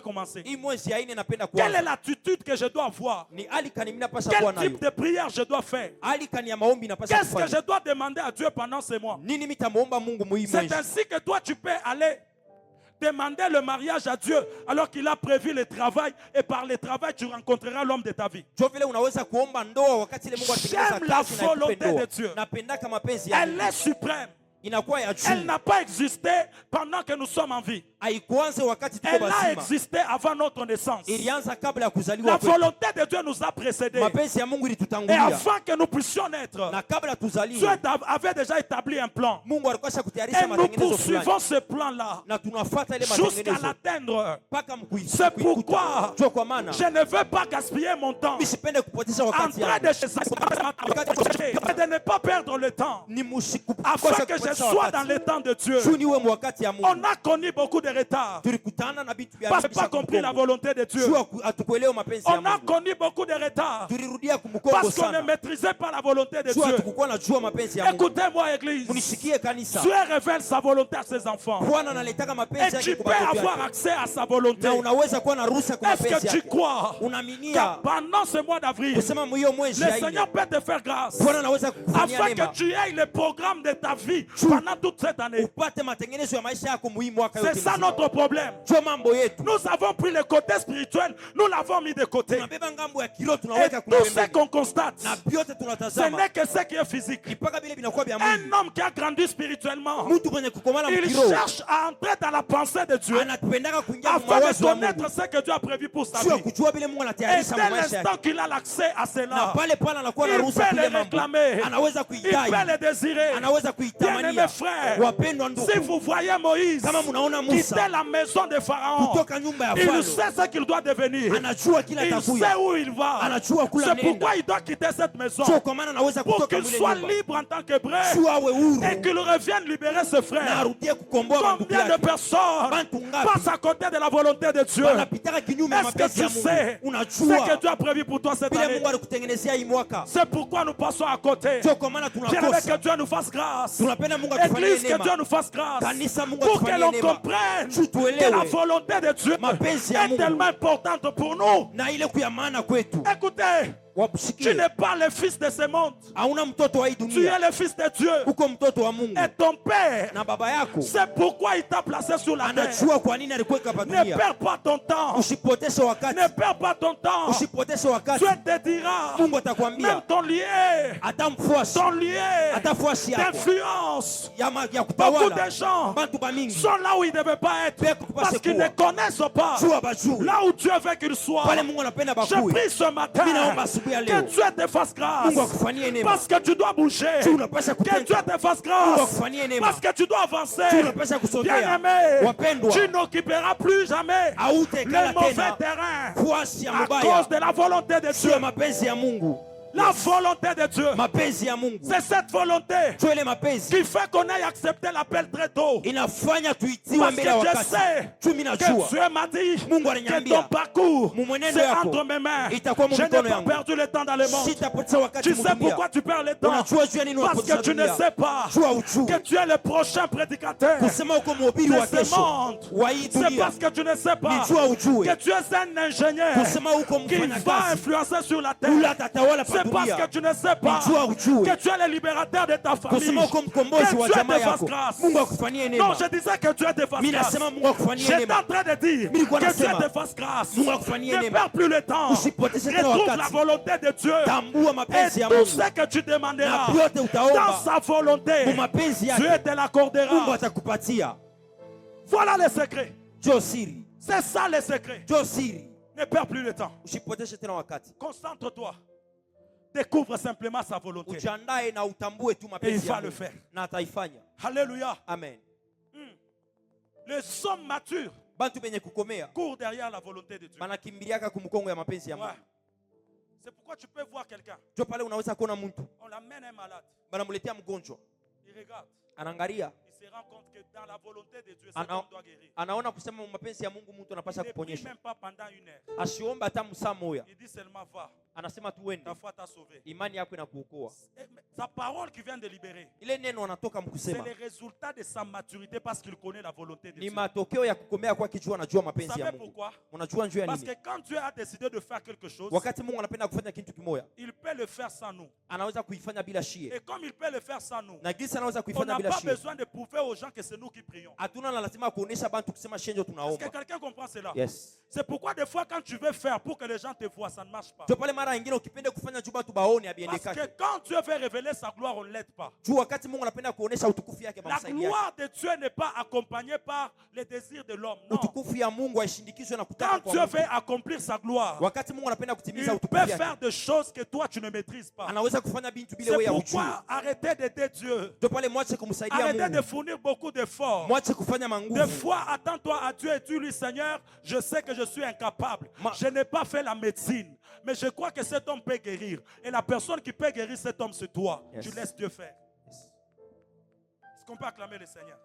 commencer. hii mwezi ya ine napenda Quelle est kuanza. l'attitude que je dois avoir? Ni hali kani mimi napasha kuwa Quel nayo. type de prière je dois faire? Hali kani ya maombi napasha Qu'est-ce que kufanya. je dois demander à Dieu pendant ces mois? Nini mitamuomba Mungu mui C'est mwezi. ainsi que toi tu peux aller demander le mariage à Dieu alors qu'il a prévu le travail et par le travail tu rencontreras l'homme de ta vie. Jo vile unaweza kuomba ndoa wakati ile Mungu atengeneza J'aime la kazi na ikupe volonté ndoa. de Dieu. Napendaka mapenzi ya Elle Mungu. est suprême. Inakuwa ya Elle juu. n'a pas existé pendant que nous sommes en vie. Haikuanze wakati tuko Elle a bazima. existé avant notre naissance. Ilianza kabla ya La kuzaliwa kwetu. volonté de Dieu nous a précédés. Mapenzi ya Mungu Et ilitutangulia. avant que nous puissions naître, Na kabla Dieu tuzaliwe, avait déjà établi un plan. Mungu alikuwa Et kutayarisha nous matengenezo fulani. poursuivons ce plan-là Na tunafuata ile jusqu'à matengenezo l'atteindre. mpaka C'est pourquoi Jo kwa maana je ne veux pas gaspiller mon temps mimi sipende kupoteza en wakati train yangu. de ne pas perdre le temps Ni mushiku afin que je sois dans le temps de Dieu. Juu niwe wakati ya Mungu. On a connu beaucoup de retard Tulikutana na vitu vya parce qu'on n'a pas compris la volonté de Dieu. Juu hatukuelewa mapenzi ya On a Mungu. connu beaucoup de retard Tulirudia kumkongo parce qu'on ne sana. maîtrisait pas la volonté de Juu Dieu. hatukukuwa najua mapenzi ya Mungu. Écoutez-moi, Église. Munishikie kanisa. Dieu révèle sa volonté à ses enfants. Bwana analetaka Et mapenzi tu yake peux kwa watoto avoir wake. accès à sa volonté. Na unaweza kuwa na ruhusa kwa Est-ce mapenzi que tu yake. crois Unaaminia que pendant ce mois d'avril, kusema mwiyo le mwezi ya Seigneur ine. peut te faire grâce Bwana anaweza kukufanyia afin que neema. tu aies le programme de ta vie pendant toute cette année? Upate matengenezo ya maisha yako muhimu mwaka C'est yote ça mzima. notre problème. Jo mambo yetu. Nous avons pris le côté spirituel, nous l'avons mis de côté. Tunabeba ngambo ya kiroho Et tunaweka tout ce pembeni. qu'on constate, Na vyote ce tunatazama. n'est que ce qui est physique. Mpaka vile vinakuwa vya Un mwili. homme qui a grandi spirituellement, Mtu mwenye kukomala il mkiroho cherche à entrer dans la pensée de Dieu anapendaka kuingia mu afin de mawazo ya connaître Mungu. ce que Dieu a prévu pour sa Sio vie. kujua vile Mungu Et anatayarisha dès maisha l'instant yake. qu'il a l'accès à Na cela, pale pale anakuwa na il ruhusa peut kile le mambo. réclamer, Anaweza il kuidai. peut le désirer. Anaweza Bien-aimés kuitamania. frères, Wapendwa ndugu. si vous voyez Moïse Kama munaona Musa quitter la maison de Pharaon, kutoka nyumba ya il Farao. sait ce qu'il doit devenir. Anajua kila Il atakuya. sait où il va. Anajua kula C'est nenda. pourquoi il doit quitter cette maison. Sio kwa maana anaweza Pour kutoka qu'il mwile soit nyumba. libre en tant qu'hébreu Sio awe huru. et qu'il revienne libérer ses Na frères. arudie kukomboa bandugu Combien de yake. personnes Bantu ngapi? passent à côté de la volonté de Dieu? Wanapitaka kinyume ya Est-ce mapenzi que ya tu Mungu. sais ce Unajua que Dieu a prévu pour toi cette vile année? Mungu alikutengenezea hii mwaka. C'est pourquoi nous passons à côté. Sio kwa maana J'aimerais tunakosa. que Dieu nous fasse grâce. Tunapenda Mungu atufanyie Église, que neema. Dieu nous fasse grâce. Kanisa Mungu Pour que atufanyie l'on neema. comprenne Tu tuelewe. que la volonté de Dieu Mapenzi ya est Mungu. tellement importante pour nous. Na ile kuya maana kwetu. Écoutez, Tu n'es pas le fils de ce monde. hauna mtoto wa hii Tu dunia, es le fils de Dieu. uko mtoto wa Mungu. Et ton père, Na baba yako c'est pourquoi il t'a placé sur la terre. anajua kwa nini alikuweka hapa Ne dunia. perds pas ton temps. Usipoteshe wakati, Ne perds pas ton temps. usipoteshe wakati. Dieu te dira, Mungu même atakwambia, ton lieu, hata mfuasi, ton lieu hata fuasi yako d'influence. ya Beaucoup kutawala, de gens bantu bamingi sont là où ils ne devaient pas être parce qu'ils ne connaissent pas jua bajuu là où Dieu veut qu'ils soient. pale Mungu anapenda Je bakui. prie ce matin Mimi naomba asubuhi ya que leo Dieu te fasse grâce Mungu akufanyie neema, parce que tu dois bouger. tu unapasha Que Dieu kutenda, te fasse Mungu grâce akufanyie neema, parce que tu dois avancer. tu unapasha kusogea. Bien-aimé, Wapendwa, tu n'occuperas plus jamais hautekala le mauvais tena terrain fuasi ya à mubaya, cause de la volonté de sio Dieu. mapenzi ya Mungu. La volonté de Dieu, Mapenzi ya Mungu c'est cette volonté sio ile mapenzi qui fait qu'on ait accepté l'appel très tôt. inafanya tuitiwe Parce mbele ya que je wakati. sais Tu mimi que najua Dieu m'a dit Mungu que aliniambia ton parcours, mwenendo c'est yako entre mes mains. itakuwa mu Je n'ai mikono pas yangu. perdu le temps dans le monde. Sitapoteza wakati Tu sais mudunia. pourquoi tu perds le temps? Unajua juu ya nini Parce unapoteza que tu ne dunia? sais pas Jua ujue que tu es le prochain prédicateur kusema uko mhubiri wa de ce kesho monde. wa hii C'est dunia. parce que tu ne sais pas Nijua ujue que tu es un ingénieur kusema uko qui va mfanyakazi influencer sur la ule terre. atatawala pa C'est parce dunia. que tu ne sais pas Nijua ujue que tu es le libérateur de ta famille. kusema uko mkombozi Que wa Dieu jamaa te fasse yako. grâce. Mungu akufanyie Non, neema. je disais que Dieu te fasse Mimi grâce. nasema Mungu akufanyie J'étais neema. en train de dire Mimi nilikuwa que Dieu nasema, te fasse grâce. Mungu akufanyie Ne neema. perds plus le temps. Usipoteze tena Retrouve wakati. la volonté de Dieu. Tambua mapenzi Et ya tout Mungu. ce que tu demanderas Na vyote utaomba dans sa volonté, mu mapenzi Dieu yake, te Mungu l'accordera. atakupatia. Voilà le secret. Jo siri, C'est ça le secret. jo siri. Ne perds plus le temps. Usipoteshe tena wakati. Concentre-toi. Découvre simplement sa volonté. Ujiandae na utambue tu Et il mapenzi va ya le Mungu. faire. Na ataifanya. Alléluia. Amen. Les hommes matures Bantu benye kukomea courent derrière la volonté de Dieu. banakimbiliaka kumkongo ya mapenzi ya Ouais. Mungu. C'est pourquoi tu peux voir quelqu'un. Jo pale unaweza kuona mtu On l'amène un malade. banamletea mgonjwa, Il regarde. anaangalia, Il se rend compte que dans la volonté de Dieu, cet Ana- homme doit guérir. anaona kusema mu mapenzi ya Mungu mtu anapasha Il ne prie kuponyesha. même pas pendant une heure. Asiomba hata msaa moya, Il dit seulement va. anasema tu uende, Ta foi t'a sauvé. imani yako inakuokoa. Mais sa parole qui vient de libérer, Ile neno anatoka c'est mkusema le résultat de sa maturité parce qu'il connaît la volonté de ni Dieu. matokeo ya kukomea kwa kijua, anajua Vous mapenzi ya savez Mungu. pourquoi? Unajua njoo ya Parce que nini? quand Dieu a décidé de faire quelque chose, Wakati Mungu anapenda kufanya kitu kimoya, il peut le faire sans nous. anaweza kuifanya bila shie, Et comme il peut le faire sans nous, na gisi anaweza on kuifanya n'a bila pas shie. besoin de prouver aux gens que c'est nous qui prions. Hatuna na lazima kuonesha bantu kusema shenjo Est-ce que tunaomba. quelqu'un comprend cela? Yes. C'est pourquoi des fois quand tu veux faire pour que les gens te voient, ça ne marche pas. Jo pale mara nyingine ukipenda kufanya juu batu baone abiende Parce que kake. quand Dieu veut révéler sa gloire, on ne l'aide pas. Juu wakati Mungu anapenda kuonesha utukufu yake La bamsaidia. gloire de Dieu n'est pas accompagnée par les désirs de l'homme. Non. Utukufu ya Mungu haishindikizwe na kutaka Quand kwa Dieu Mungu. veut accomplir sa gloire, Wakati Mungu anapenda il kutimiza utukufu peut yake, faire des choses que toi tu ne maîtrises pas. anaweza kufanya bintu bile C'est wewe hujui. pourquoi arrêtez d'aider Dieu. Jo pale mwache kumsaidia Arrêtez de Mungu. fournir beaucoup d'efforts. Mwache kufanya Des manguvu. fois, attends-toi à Dieu et dis-lui, Seigneur, je sais que je suis incapable. Je n'ai pas fait la médecine. Mais je crois que cet homme peut guérir. Et la personne qui peut guérir cet homme, c'est toi. Yes. Tu laisses Dieu faire. Yes. Est-ce qu'on peut acclamer le Seigneur?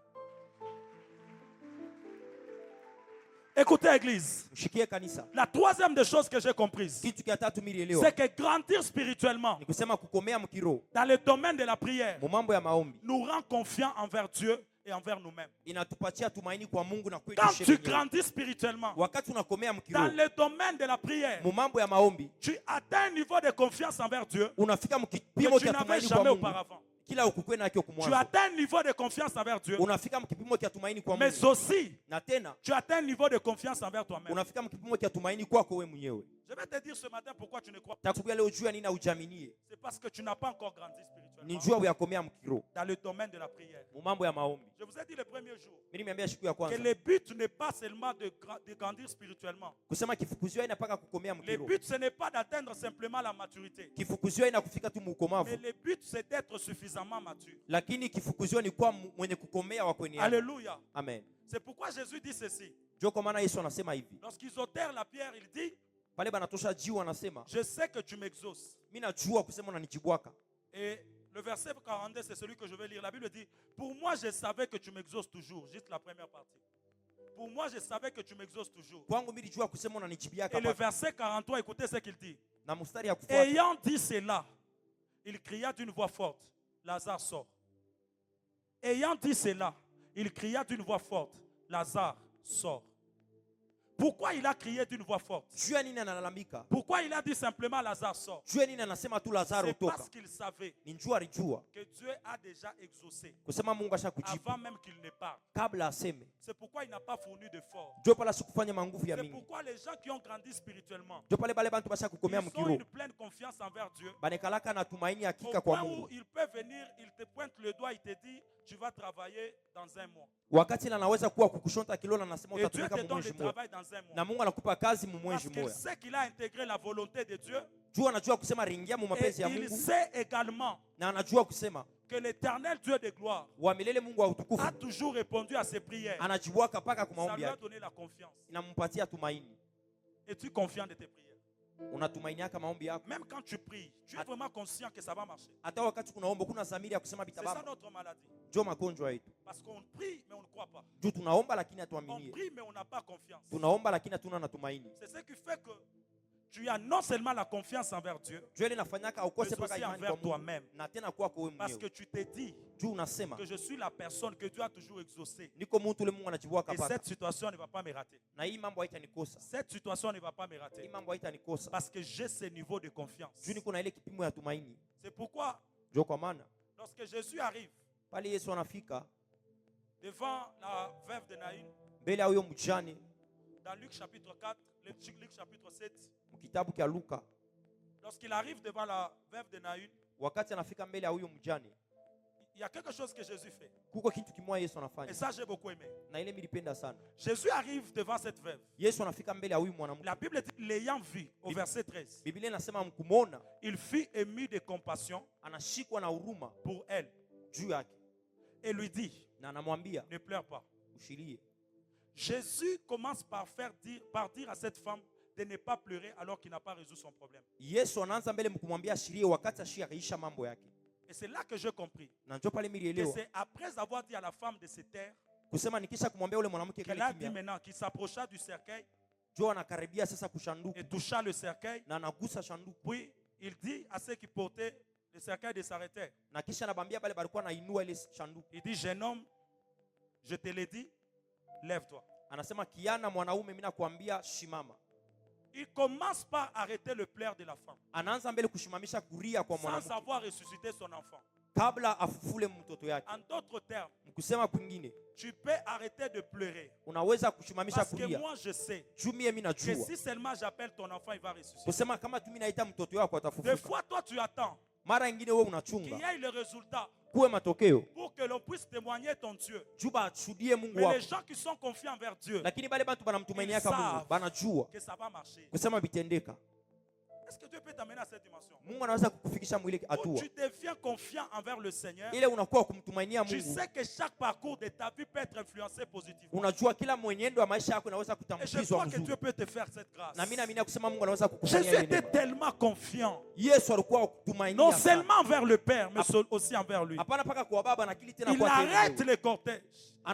Écoutez, Église. Mshikie kanisa. La troisième des choses que j'ai comprises, Kitu kia tatu milielewa c'est que grandir spirituellement ni kusema kukomea mkiro dans le domaine de la prière mu mambo ya maombi nous rend confiants envers Dieu et envers nous-mêmes. inatupatia tumaini kwa Mungu na kwetu Quand sisi tu wenyewe. grandis spirituellement Wakati unakomea mkiro dans le domaine de la prière, mu mambo ya maombi, tu atteins un niveau de confiance envers Dieu unafika que mkipimo tu cha n'avais tumaini kwa jamais Mungu auparavant. kila ukukwe nakyo Tu kumwanzo. atteins un niveau de confiance envers Dieu, Unafika mkipimo cha tumaini kwa mais Mungu, aussi na tena tu atteins un niveau de confiance envers toi-même. unafika mkipimo cha tumaini kwako wewe mwenyewe. Je vais te dire ce matin pourquoi tu ne crois pas. Takuambia leo juu ya nini hujaminie, C'est parce que tu n'as pas encore grandi ni spirituellement juu ya kukomea mkiro dans le domaine de la prière. mu mambo ya maombi. Je vous ai dit le premier jour Mimi nimeambia siku ya que kwanza le but n'est pas seulement de grandir spirituellement. kusema kifukuzio ina paka kukomea Le mkiro. but, ce n'est pas d'atteindre simplement la maturité. Kifukuzio ina kufika tu Mais muukomavu, le but, c'est d'être suffisamment mature. lakini kifukuzio ni kwa mwenye kukomea wa kwenye. Alléluia. Amen. C'est pourquoi Jésus dit ceci. Jo kwa maana Yesu anasema hivi. Lorsqu'ils ôtèrent la pierre, il dit, Pale banatosha jiu anasema, je sais que tu m'exauces. mimi najua kusema unanijibwaka. Et le verset 42, c'est celui que je vais lire. La Bible dit, pour moi, je savais que tu m'exauces toujours. Juste la première partie. Pour moi, je savais que tu m'exauces toujours. Kwangu mimi nilijua kusema unanijibiaka Et le paka. verset 43, écoutez ce qu'il dit. Na mstari ya kufuata. Ayant dit cela, il cria d'une voix forte, Lazare sort. Ayant dit cela, il cria d'une voix forte, Lazare sort. Pourquoi il a crié d'une voix forte? Juu ya nini analalamika? Pourquoi il a dit simplement Lazare sort? Juu ya nini anasema tu Lazaro C'est toka? parce qu'il savait Ni njua alijua que Dieu a déjà exaucé kusema Mungu ashakujibu avant même qu'il ne parle. kabla aseme. C'est pourquoi il n'a pas fourni d'efforts. Ndio pala sikufanya manguvu ya C'est mingi. pourquoi les gens qui ont grandi spirituellement, Ndio pale bale bantu basha kukomea ils ont mukiro une pleine confiance envers Dieu. banekalaka na tumaini Au hakika kwa point où Mungu. il peut venir, il te pointe le doigt, il te dit, tu vas travailler dans un mois. Wakati anaweza kuwa kukushonta kilona anasema Et Dieu utatumika te donne mwezi le mmoja. travail dans un mois. Na Mungu anakupa kazi Parce mwezi qu'il mmoja. sait qu'il a intégré la volonté de Dieu. Juu anajua kusema ringia mu Et mapenzi ya il Mungu sait également na anajua kusema que l'éternel Dieu de gloire wa milele Mungu wa utukufu a toujours répondu à ses prières. anajibuaka paka kwa Ça maombi lui a yake. donné la confiance. Inampatia tumaini. Es-tu confiant de tes prières? Unatumainiaka maombi yako. Même quand tu pries, tu es vraiment conscient que ça va marcher. Hata wakati kunaomba kuna dhamiri ya kusema C'est ça bitababa. notre maladie. Ndio magonjwa yetu. Parce qu'on prie, mais on ne croit pas. Juu tunaomba lakini On hatuaminie. prie, mais on n'a pas confiance. Tunaomba lakini hatuna na tumaini. C'est ce qui fait que tu as non seulement la confiance envers Dieu, Juu ile inafanyaka ukose mais paka aussi imani kwa envers Mungu. toi-même. Na tena kwako wewe Parce que mwenyewe. tu t'es dit Juu unasema que je suis la personne que Dieu a toujours exaucée. niko mtu ule Mungu anajibuaka Et paka. cette situation ne va pas me rater. Na hii mambo haitanikosa. Cette situation ne va pas me Hii rater. mambo haitanikosa. Parce que j'ai ce niveau de confiance. Juu niko na ile kipimo ya tumaini. C'est pourquoi, Ndio kwa maana lorsque Jésus arrive pale Yesu anafika devant la veuve de Naïn, mbele ya huyo mjane dans Luc chapitre 4, Luc chapitre 7, mkitabu cha Luka, lorsqu'il arrive devant la veuve de Naïn, wakati anafika mbele ya huyo mjane il y a quelque chose que Jésus fait. kuko kitu kimoja Yesu Et anafanya ça, j'ai beaucoup aimé. na ile milipenda sana. Jésus arrive devant cette veuve. Yesu anafika mbele ya huyu mwanamke. La Bible dit, l'ayant vu, au verset 13, Biblia inasema mkumona il fut ému de compassion anashikwa na huruma pour elle juu yake et lui dit, na anamwambia ne pleure pas. ushilie. Jésus commence par dire à cette femme de ne pas pleurer alors qu'il n'a pas résolu son problème. Yesu anaanza mbele mkumwambia ashilie wakati ashiaisha mambo yake. Et c'est là que j'ai compris Na njoo pale que milielewa c'est après avoir dit à la femme de se taire kusema nikisha kumwambia ule mwanamke qu'il kale a dit kimya, maintenant qu'il s'approcha du cercueil njoo anakaribia sasa kushanduku et toucha le cercueil. na anagusa shanduku, Puis il dit à ceux qui portaient le cercueil de s'arrêter. na kisha anabambia bale balikuwa nainua ile shanduku, Il dit, jeune homme, je te l'ai dit, lève-toi. anasema kiana mwanaume, mimi nakwambia shimama. Il commence par arrêter le pleur de la femme Anaanza mbele kushimamisha kuria kwa sans mwanamke avoir ressuscité son enfant. kabla afufule mtoto yake. En d'autres termes, Mkusema kwingine, tu peux arrêter de pleurer. unaweza kushimamisha Parce que kuria moi, je sais juu mimi que najua si seulement j'appelle ton enfant, il va ressusciter. kusema kama tu mimi naita mtoto wako Des atafufuka. fois, toi, tu attends Mara nyingine wewe qu'il y unachunga ait le résultat kuwe matokeo pour que l'on puisse témoigner ton Dieu. juu bashuhudie Mungu Mais les wako, gens qui sont confiants envers Dieu, lakini bale bantu banamtumainiaka Ils Mungu savent banajua que ça va marcher. kusema bitendeka. Est-ce que Dieu peut t'amener à cette dimension Mungu anaweza kukufikisha mwile où hatua tu deviens confiant envers le Seigneur? ile unakuwa kumtumainia Tu Mungu. sais que chaque parcours de ta vie peut être influencé positivement. Unajua kila mwenendo wa maisha yako unaweza Et je kutambukizwa crois que mzuri, Dieu peut te faire cette grâce. na mimi naamini kusema Mungu anaweza kukufanyia Jésus ile était neema. tellement confiant, Yesu alikuwa non kutumainia sana, seulement envers le Père, mais aussi envers lui. hapana paka kwa baba na kili tena Il kwa arrête les cortèges.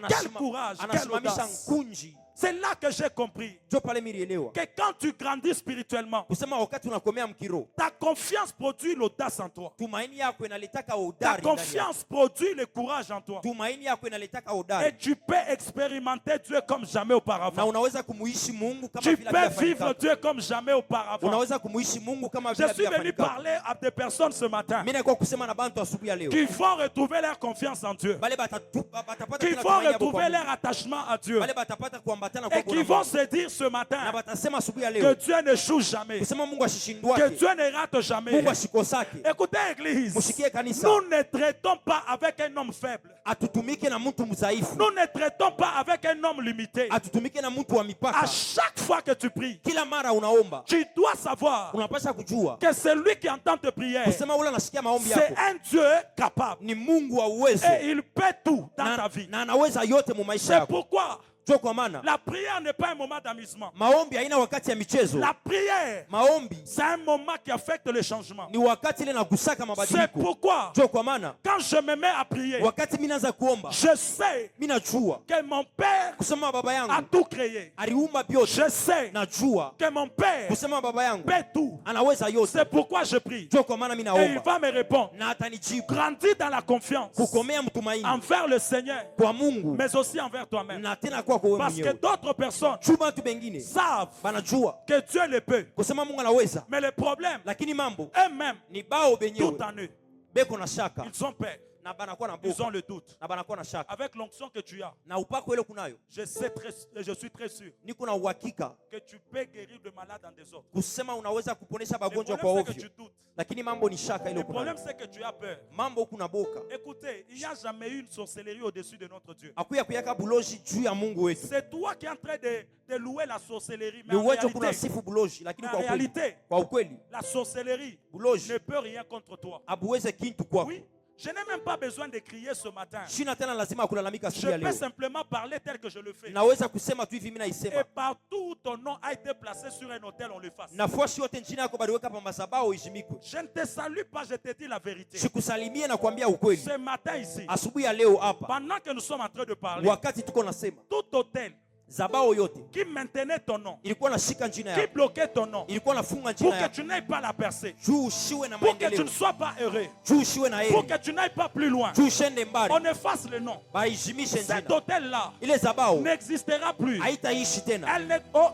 Quel courage, quelle anasimamisha audace. nkunji. C'est là que j'ai compris Jo pale milielewa que quand tu grandis spirituellement, kusema wakati unakomea mkiro, ta confiance produit l'audace en toi. tumaini yako inaletaka Ta udari ndani yako. confiance produit le courage en toi. Tumaini yako inaletaka Et udari, tu peux expérimenter Dieu comme jamais na auparavant. unaweza kumuishi Mungu kama Tu vile peux vivre hajafanyika. Dieu comme jamais auparavant. Unaweza kumuishi Mungu kama Je vile suis venu hajafanyika. parler à des personnes ce matin Mimi nakuwa kusema na bantu asubuhi ya leo, qui vont retrouver leur confiance en Dieu, bale batapata qui tena vont tumaini yako kwa retrouver Mungu. leur attachement à Dieu Bale batapata kuambatana kwa et qui Bwana vont Mungu. se dire ce Na matin batasema asubuhi ya que leo Dieu n'échoue jamais, kusema Mungu que ashishindwake, Dieu ne rate jamais. Mungu ashikosake. Écoutez, Église, Mushikie kanisa, nous ne traitons pas avec un homme faible. atutumike na mtu mdhaifu, Nous ne traitons pas avec un homme limité. atutumike na mtu wa À mipaka. chaque fois que tu pries, Kila mara unaomba tu dois savoir unapasha kujua que celui qui entend tes prières, kusema ule anasikia maombi c'est yako un Dieu capable. ni Mungu wa uwezo, Et il peut tout dans ta na, vie. na anaweza yote mu maisha C'est yako. pourquoi Ndio kwa maana la prière n'est pas un moment d'amusement. maombi haina wakati ya michezo. La prière, Maombi c'est un moment qui affecte le changement. ni wakati ile nagusaka C'est mabadiliko. pourquoi Ndio kwa maana quand je me mets à prier, wakati mimi naanza kuomba, je sais mimi najua que mon Père kusema baba a yangu tout créé. aliumba vyote. Je sais Najua que mon Père kusema baba yangu peut tout. anaweza yote. C'est pourquoi je prie. Ndio kwa maana mimi Et il naomba va me répondre. na atanijibu. Grandis dans la confiance Kukomea mtumaini envers le Seigneur, kwa Mungu mais aussi envers toi-même. na tena kwa kwako wewe Parce que mwenyewe. d'autres personnes Chuma watu wengine savent banajua que Dieu le peut. kusema Mungu anaweza, Mais le problème, lakini mambo eux-mêmes, ni bao tout benyewe en eux, beko na shaka ils ont peur. na banakuwa na Ils ont boka le doute. na banakuwa na shaka. Avec l'onction que tu as, Na upako ile kunayo, je suis très sûr niko na uhakika que tu peux guérir de malades en désordre. kusema unaweza kuponesha Le magonjwa problème, kwa c'est que ovyo, tu doutes. lakini mambo ni shaka ile Le problème, kunayo. c'est que tu as peur. Mambo kuna boka. Écoutez, il n'y a jamais eu une sorcellerie au-dessus de notre Dieu. Akuya kuyaka buloji juu ya Mungu wetu. C'est toi qui es en train de louer la sorcellerie. Mais Ni en uwezo kuna réalité, sifu buloji, lakini kwa ukweli, réalité, kwa ukweli la sorcellerie buloji ne peut rien contre toi. abuweze kintu kwako. Oui, je n'ai même pas besoin de crier ce matin. Shina tena lazima kulalamika siku Je ya peux leo. simplement parler tel que je le fais. Naweza kusema tu hivi mimi Et naisema. partout où ton nom a été placé sur un autel, on le fasse. Nafasi yote nchini yako baliweka pa madhabahu ishimikwe. Je ne te salue pas, je te dis la vérité. Sikusalimie na kuambia ukweli. Ce matin ici, Asubuhi ya leo hapa, pendant que nous sommes en train de parler, wakati tuko nasema, tout autel zabao yote qui maintenait ton nom, ilikuwa nashika njina qui yako, bloquait ton nom, ilikuwa nafunga pour njina que yako, tu n'ailles pas la percer, juu ushiwe na pour que tu maendeleo, ne sois pas heureux, juu ushiwe na pour heri, que tu n'ailles pas plus loin. juu ushende mbali, On efface le nom. baishimishe Cet njina autel-là ile. Zabao n'existera plus. haitaishi tena,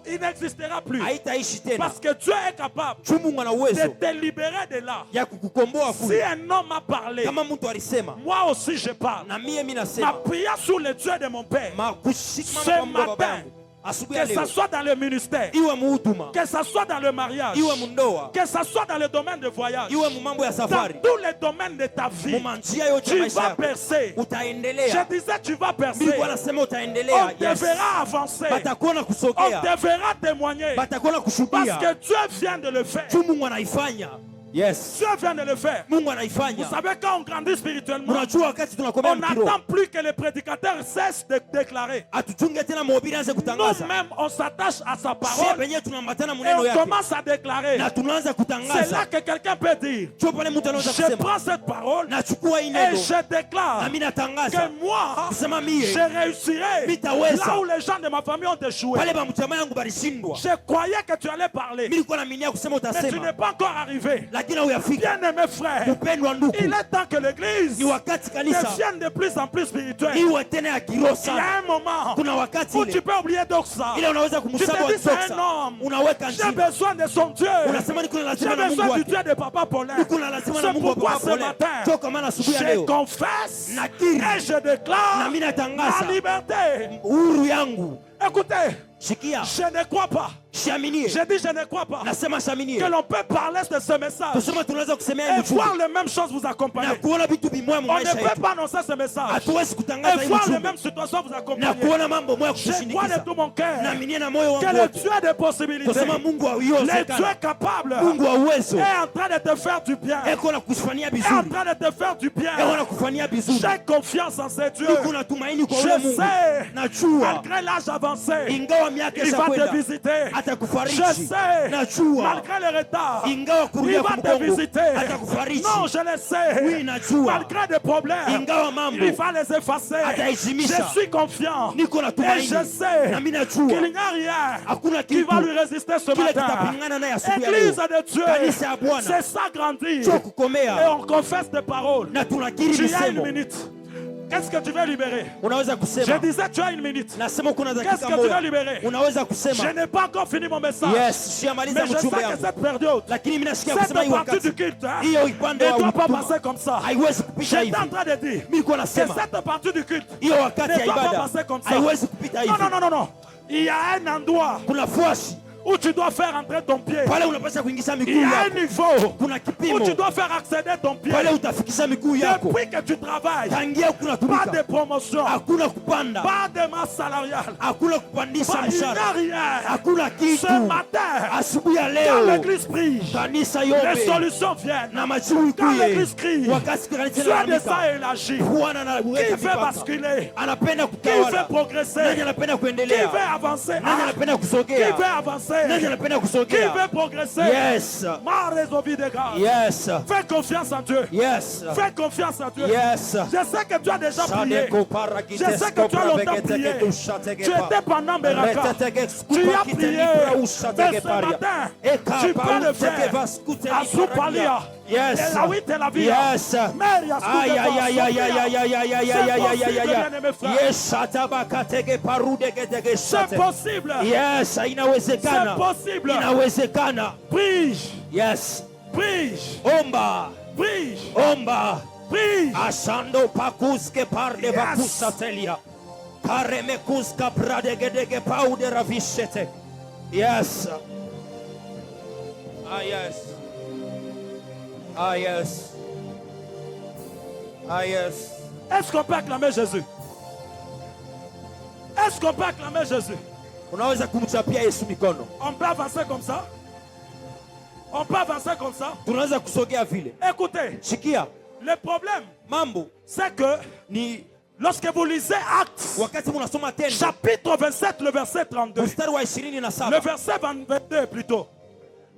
Il n'existera plus. haitaishi tena, Parce que Dieu est capable juu Mungu ana de uwezo te libérer de là. ya kukukomboa Si kule. un homme a parlé, Kama mtu alisema moi aussi je parle. na mie mimi Ma nasema, prière sur le Dieu de mon Père, kushikama Ce kwa Mungu wa baba matin, yangu asubuhi ya que leo, ce soit dans le ministère, iwe muhuduma, que ce soit dans le mariage, iwe mundoa, que ce soit dans le domaine de voyage, iwe mu mambo ya dans safari, tous les domaines de ta vie, mumanjia yote ya tu maisha vas yako percer. utaendelea. Je disais, tu vas percer. Mungu anasema On utaendelea. te verra avancer. Batakuona On kusogea, te verra témoigner. batakuona Parce kushuhudia. que Dieu vient de le faire. Tu Mungu anaifanya. Yes, Dieu vient de le faire. Mungu Vous anaifanya. savez, quand on grandit spirituellement, Unajua wakati tunakomea on mkiro, n'attend plus que le prédicateur cesse de déclarer. atuchunge tena mhubiri anze kutangaza. Nous-mêmes, on s'attache à sa Sisi parole penyewe tunambatana et maneno on yake commence à déclarer. na tunaanza C'est là kutangaza. que quelqu'un peut dire, Sio pale mtu anaweza je kusema prends cette parole nachukua hii et neno je déclare na mimi natangaza que moi, kusema mie je réussirai Mitaweza. là où les gens de ma famille ont échoué. pale ba mchama yangu balishindwa. Je croyais que tu allais parler, Mimi nilikuwa naaminia kusema mais tu n'es utasema, pas encore arrivé. lakini hauyafika. Bien-aimé frère, Mpendwa ndugu, il est temps que l'église ni wakati kanisa devienne de plus en plus spirituelle. iwe tena ya kiroho Il y sana. a un moment Kuna wakati où tu ile peux oublier Doxa. ile unaweza Tu kumsahau te dis, c'est Doxa, un homme. unaweka J'ai njia, besoin de son Dieu. unasema niko na J'ai lazima na Mungu besoin du wake, Dieu de Papa Paulin. niko na lazima na C'est Mungu wa pourquoi Baba ce Pole. matin, Toka maana asubuhi ya je leo confesse nakiri et je na déclare mimi ma natangaza liberté. uhuru yangu. Écoutez, Shikia, je ne crois pas. shiaminie, Je dis je ne crois pas nasema shaminie, que l'on peut parler de ce message tusema tunaweza kusemea et hivi voir les mêmes choses vous na accompagner. kuona vitu vimoja mu On ne maisha peut yetu. pas annoncer ce message Hatuwezi kutangaza et hivi voir les chumba mêmes situations vous na accompagner. kuona mambo moja Je crois de kutushindikiza. tout mon cœur Naaminia na moyo que wangu le wote Dieu des possibilités, kusema Mungu wa le Dieu uwezekano, capable, Mungu wa uwezo est en train de te faire du bien. eko na kufanyia Est en vizuri, train de te faire du bien. eko na kufanyia vizuri. J'ai confiance en ce Dieu. Niko na tumaini kwa Je ule Mungu. sais, Najua malgré l'âge avancé, ingawa miaka il va te ishakwenda visiter. Je atakufariji. sais, Najua malgré le retard, ingawa il kurudia va kwa te mgongo visiter. atakufariji. Non, je le sais. Oui, najua Malgré des problèmes, ingawa mambo il va les effacer. ataheshimisha. Je suis confiant. Niko na Et tumaini je sais na mimi qu'il najua n'y a rien hakuna qui kitu va lui résister ce kile matin. kitapingana naye asubuhi ya leo. Église de Dieu, Kanisa ya Bwana c'est ça grandir. sio Et kukomea on confesse des paroles. na tunakiri Tu as une misemo. minute. Qu'est-ce que tu veux libérer? Unaweza Je kusema, disais, tu as une minute. nasema kuna Qu'est-ce dakika que tu veux moja. libérer? Unaweza Je kusema n'ai pas encore fini mon message. yes, shamaliza Mais je sais mchumba que yangu, cette période, lakini mimi nasikia cette kusema hii partie wakati du culte, hein, hiyo upande ne wa doit pas utuma passer comme ça. haiwezi kupita J'étais hivi. en train de dire Mimi niko que nasema cette partie du culte hiyo wakati ne ya doit pas ibada passer comme ça. haiwezi kupita hivi. Non, non, non, non, non. Il y a un endroit Kuna fuashi où tu dois faire entrer ton pied. pale unapaswa kuingiza Il miguu y a un yako, niveau kuna où kipimo tu dois faire accéder ton pied. pale utafikisha miguu yako. Depuis que tu travailles, Tangia kuna pas de tumika, promotion, hakuna kupanda, pas de masse salariale, hakuna kupandisha pas, il n'y a mshahara, rien. hakuna kitu. Ce matin, Asubuhi ya quand leo l'église prie, kanisa les yote solutions viennent. na majibu Quand ikuye. l'église crie, Wakati kanisa Dieu linalalamika, descend et agit. Bwana Qui anaweka veut mipaka, basculer? anapenda Qui veut kutawala. Nani progresser? anapenda Qui kuendelea? veut avancer? Nani Ah, anapenda qui kusogea? veut avancer? Nani anapenda Qui kusogea? veut progresser? Yes, Ma résolue de grâce. yes, Fais confiance en Dieu. yes, Fais confiance en Dieu. yes. Je sais que tu as déjà prié. Shadeko Je paragites sais que tu as longtemps skopra prié. vegete kushatege Tu pa. étais pendant Beraka. Retetege Tu skupa as kite prié. libra Mais ushatege ce paria. matin, Eka tu peux le pauteke faire. vaskute À libra Soupalia, ragia. Yes. Et la 8 et la vie. Yes. Mary, Aïe, aïe, aïe, aïe, aïe, aïe, aïe, aïe, aïe, aïe, aïe, aïe, aïe, aïe. bien-aimé frère. Yes, atabakatege parudegedege C'est shate. possible. Yes, C'est inawezekana. possible. Inawezekana. Prie. Yes. Prie. Omba. Prie. Omba. Prie. Asando pakuske parde Yes. bakusa telia. Kareme kuska pradegedege paude ravishete. Yes. Ah yes. Ah yes. Ah yes. Est-ce qu'on peut acclamer Jésus? Est-ce qu'on peut acclamer Jésus? Unaweza kumchapia Yesu mikono. On peut avancer comme ça? On peut avancer comme ça? Tunaweza kusogea vile. Écoutez, Shikia. le problème, Mambo c'est que ni lorsque vous lisez Actes, wakati munasoma tendo chapitre 27, le verset 32, mstari wa le 27 verset 22 plutôt,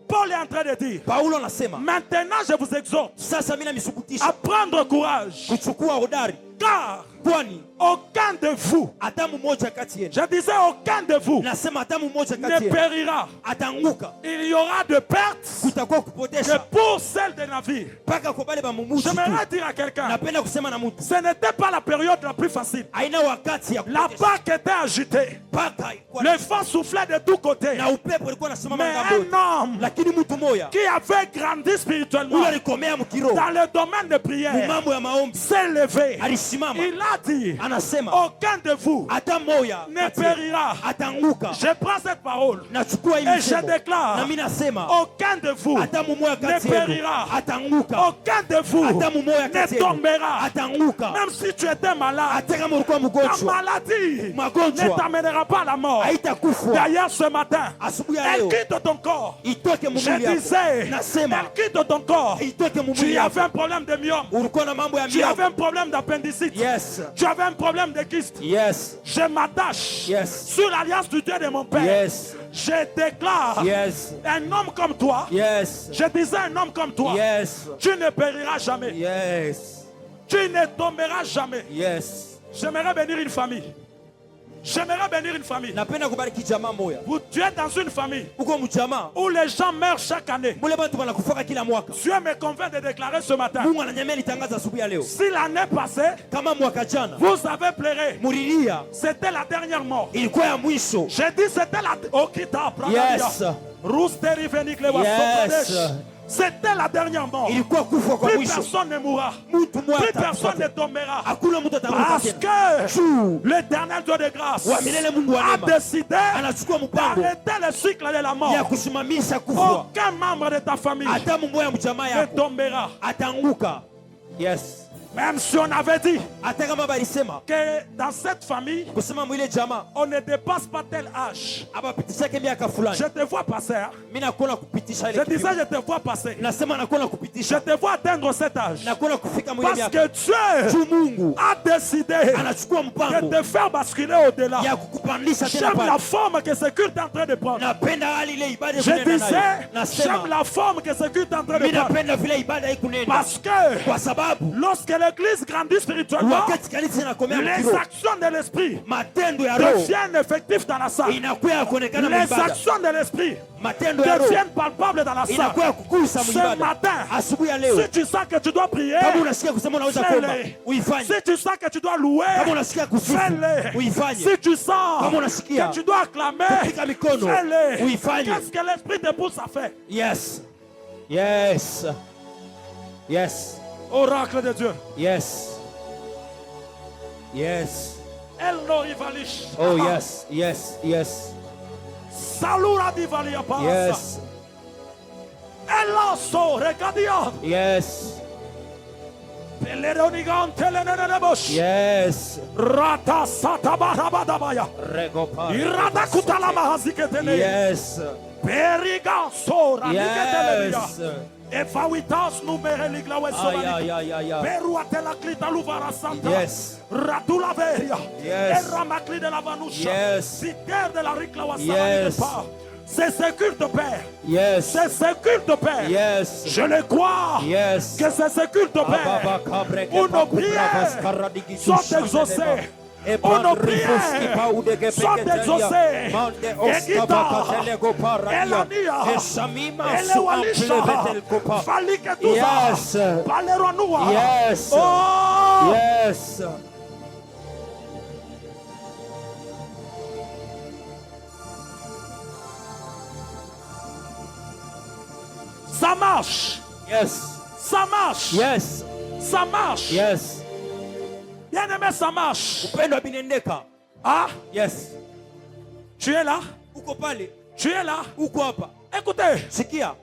Paul est en train de dire, Paulo anasema maintenant je vous exhorte sasa mimi à namisukutisha prendre courage, kuchukua hodari, car kwani aucun de vous, hata mmoja kati yenu, je disais aucun de vous, nasema hata mmoja ne kati yenu périra. atanguka, Il y aura de pertes kutakuwa que kupotesha pour celles des navires. mpaka kwa bale ba mumuji tu. J'aimerais dire à quelqu'un, Napenda kusema na mtu ce n'était pas la période la plus facile. aina wakati ya La kupotesha, barque était agitée. mpaka ilikuwa Le vent soufflait de tous côtés. na upepo ulikuwa unasimama Mais ngambo, un homme lakini mtu moya qui avait grandi spirituellement huyo alikomea mkiroho dans le domaine de prière mambo ya maombi, s'est levé. alisimama Il a dit, anasema aucun de vous hata moya ne kati yenu périra. atanguka. Je prends cette parole Nachukua hii et je msemo déclare, na mimi nasema aucun de vous hata mumoya ne kati yenu périra. atanguka, Aucun de vous hata mumoya kati ne yenu tombera. atanguka. Même si tu étais malade, Hata kama ulikuwa ta mgonjwa maladie ne magonjwa t'amènera pas à la mort. haitakufa. D'ailleurs, ce matin, Asubuhi ya elle leo quitte ton corps. itoke Je mumuli yako, disais, nasema elle quitte ton corps. itoke Tu mumuli avais yako. un problème de myome. Ulikuwa na mambo ya Tu avais mioyo. un problème d'appendicite. Yes, Tu avais un problème de kyste. yes, Je m'attache Yes. sur l'alliance du Dieu de mon père. yes, Je déclare, yes, un homme comme toi, yes, je disais un homme comme toi, yes, tu ne périras jamais. yes, Tu ne tomberas jamais. yes. J'aimerais bénir une famille. J'aimerais bénir une famille. Napenda kubariki jamaa moya. Tu es dans une famille Uko mjamaa où les gens meurent chaque année. mule bantu wanakufaka kila mwaka. Dieu me convainc de déclarer ce matin. Mungu ananyamia nitangaza asubuhi ya leo, Si l'année passée, kama mwaka jana vous avez pleuré, mulilia c'était la dernière mort. ilikuwa ya mwisho. J'ai dit c'était la... Okita, Yes, Roosteri Venikle wa Yes. Sokodesh. C'était la dernière mort. ilikuwa kufa kwa Plus mwisho. personne ne mourra. Mtu mmoja Plus personne ne atakufa. tombera. Hakuna mtu ataanguka Parce tena. que Juu l'éternel Dieu de grâce wa milele Mungu wa a neema décidé anachukua mpango d'arrêter le cycle de la mort. ya kusimamisha kufa. Aucun membre de ta famille Hata mmoja mjamaa ne yako tombera. ataanguka. Yes, Même si on avait dit hata kama balisema que dans cette famille, kusema mwile jamaa on ne dépasse pas tel âge. abapitishake miaka Je fulani, te vois passer. Hein? mimi nakuona kupitisha Je ile disais, kipimo. je te vois passer. Nasema nakuona Je kupitisha, te vois atteindre cet âge. nakuona kufika mwile Parce miaka. que Dieu Juu Mungu a décidé anachukua de mpango te faire basculer au-delà. ya kukupandisha tena J'aime la pale. forme que ce culte est en train de prendre. Napenda hali ile ibada Je kunena disais, nayo. j'aime Nasema la forme que ce culte est en train de mimi prendre. napenda vile ibada hii kunena, Parce que kwa sababu lorsque l'église grandit spirituellement, wakati kanisa inakomea les mkiroho, actions de l'esprit matendo ya roho deviennent effectives dans la salle. inakuwa ya kuonekana Les mwibada, actions de l'esprit matendo ya roho deviennent palpables dans la salle. inakuwa ya kukusa Ce mwibada. matin, Asubuhi ya leo si tu sens que tu dois prier, kama unasikia kusema unaweza kuomba fais-le. uifanye, Si tu sens que tu dois louer, kama unasikia kusifu fais-le. uifanye, Si tu sens kama unasikia que tu dois acclamer, kupiga mikono fais-le. uifanye. Qu'est-ce que l'esprit te pousse à faire? Yes, yes, yes, Oracle de Dieu. yes, yes. El no rivalish. Oh yes, yes, yes, Salura di valia pasa. yes, Elaso regadia. yes, Peleronigan telenenebosh. yes. Rata satabarabadabaya. Regopa. Irada kutala mahaziketele. Yes, Periga sora niketelebia. yes. Evawitas numere ligla Ay, wesobani. ay, ay, ay, ay. Peruatela klita luvara santa. Yes. Ratula veria. Yes. Eramakli de la vanusha. Yes. Peter de la ricla wasabani Yes. de pas. C'est ce culte, Père. Yes, C'est ce culte, Père. yes, Je le crois. yes. Que c'est ce culte, Père. Où nos prières sont exaucées. où nos prières sont exaucées. Egita, Elania, Elewalisha, Faliketuza, Paleronua. Yes. Oh, Yes. ça marche. Yes. Ça marche. Yes. Ça marche. Yes. Bien aimé, ça marche. Upendo binendeka. Ah, Yes. tu es là? Uko pale. Tu es là? Uko hapa. Écoutez, Sikia.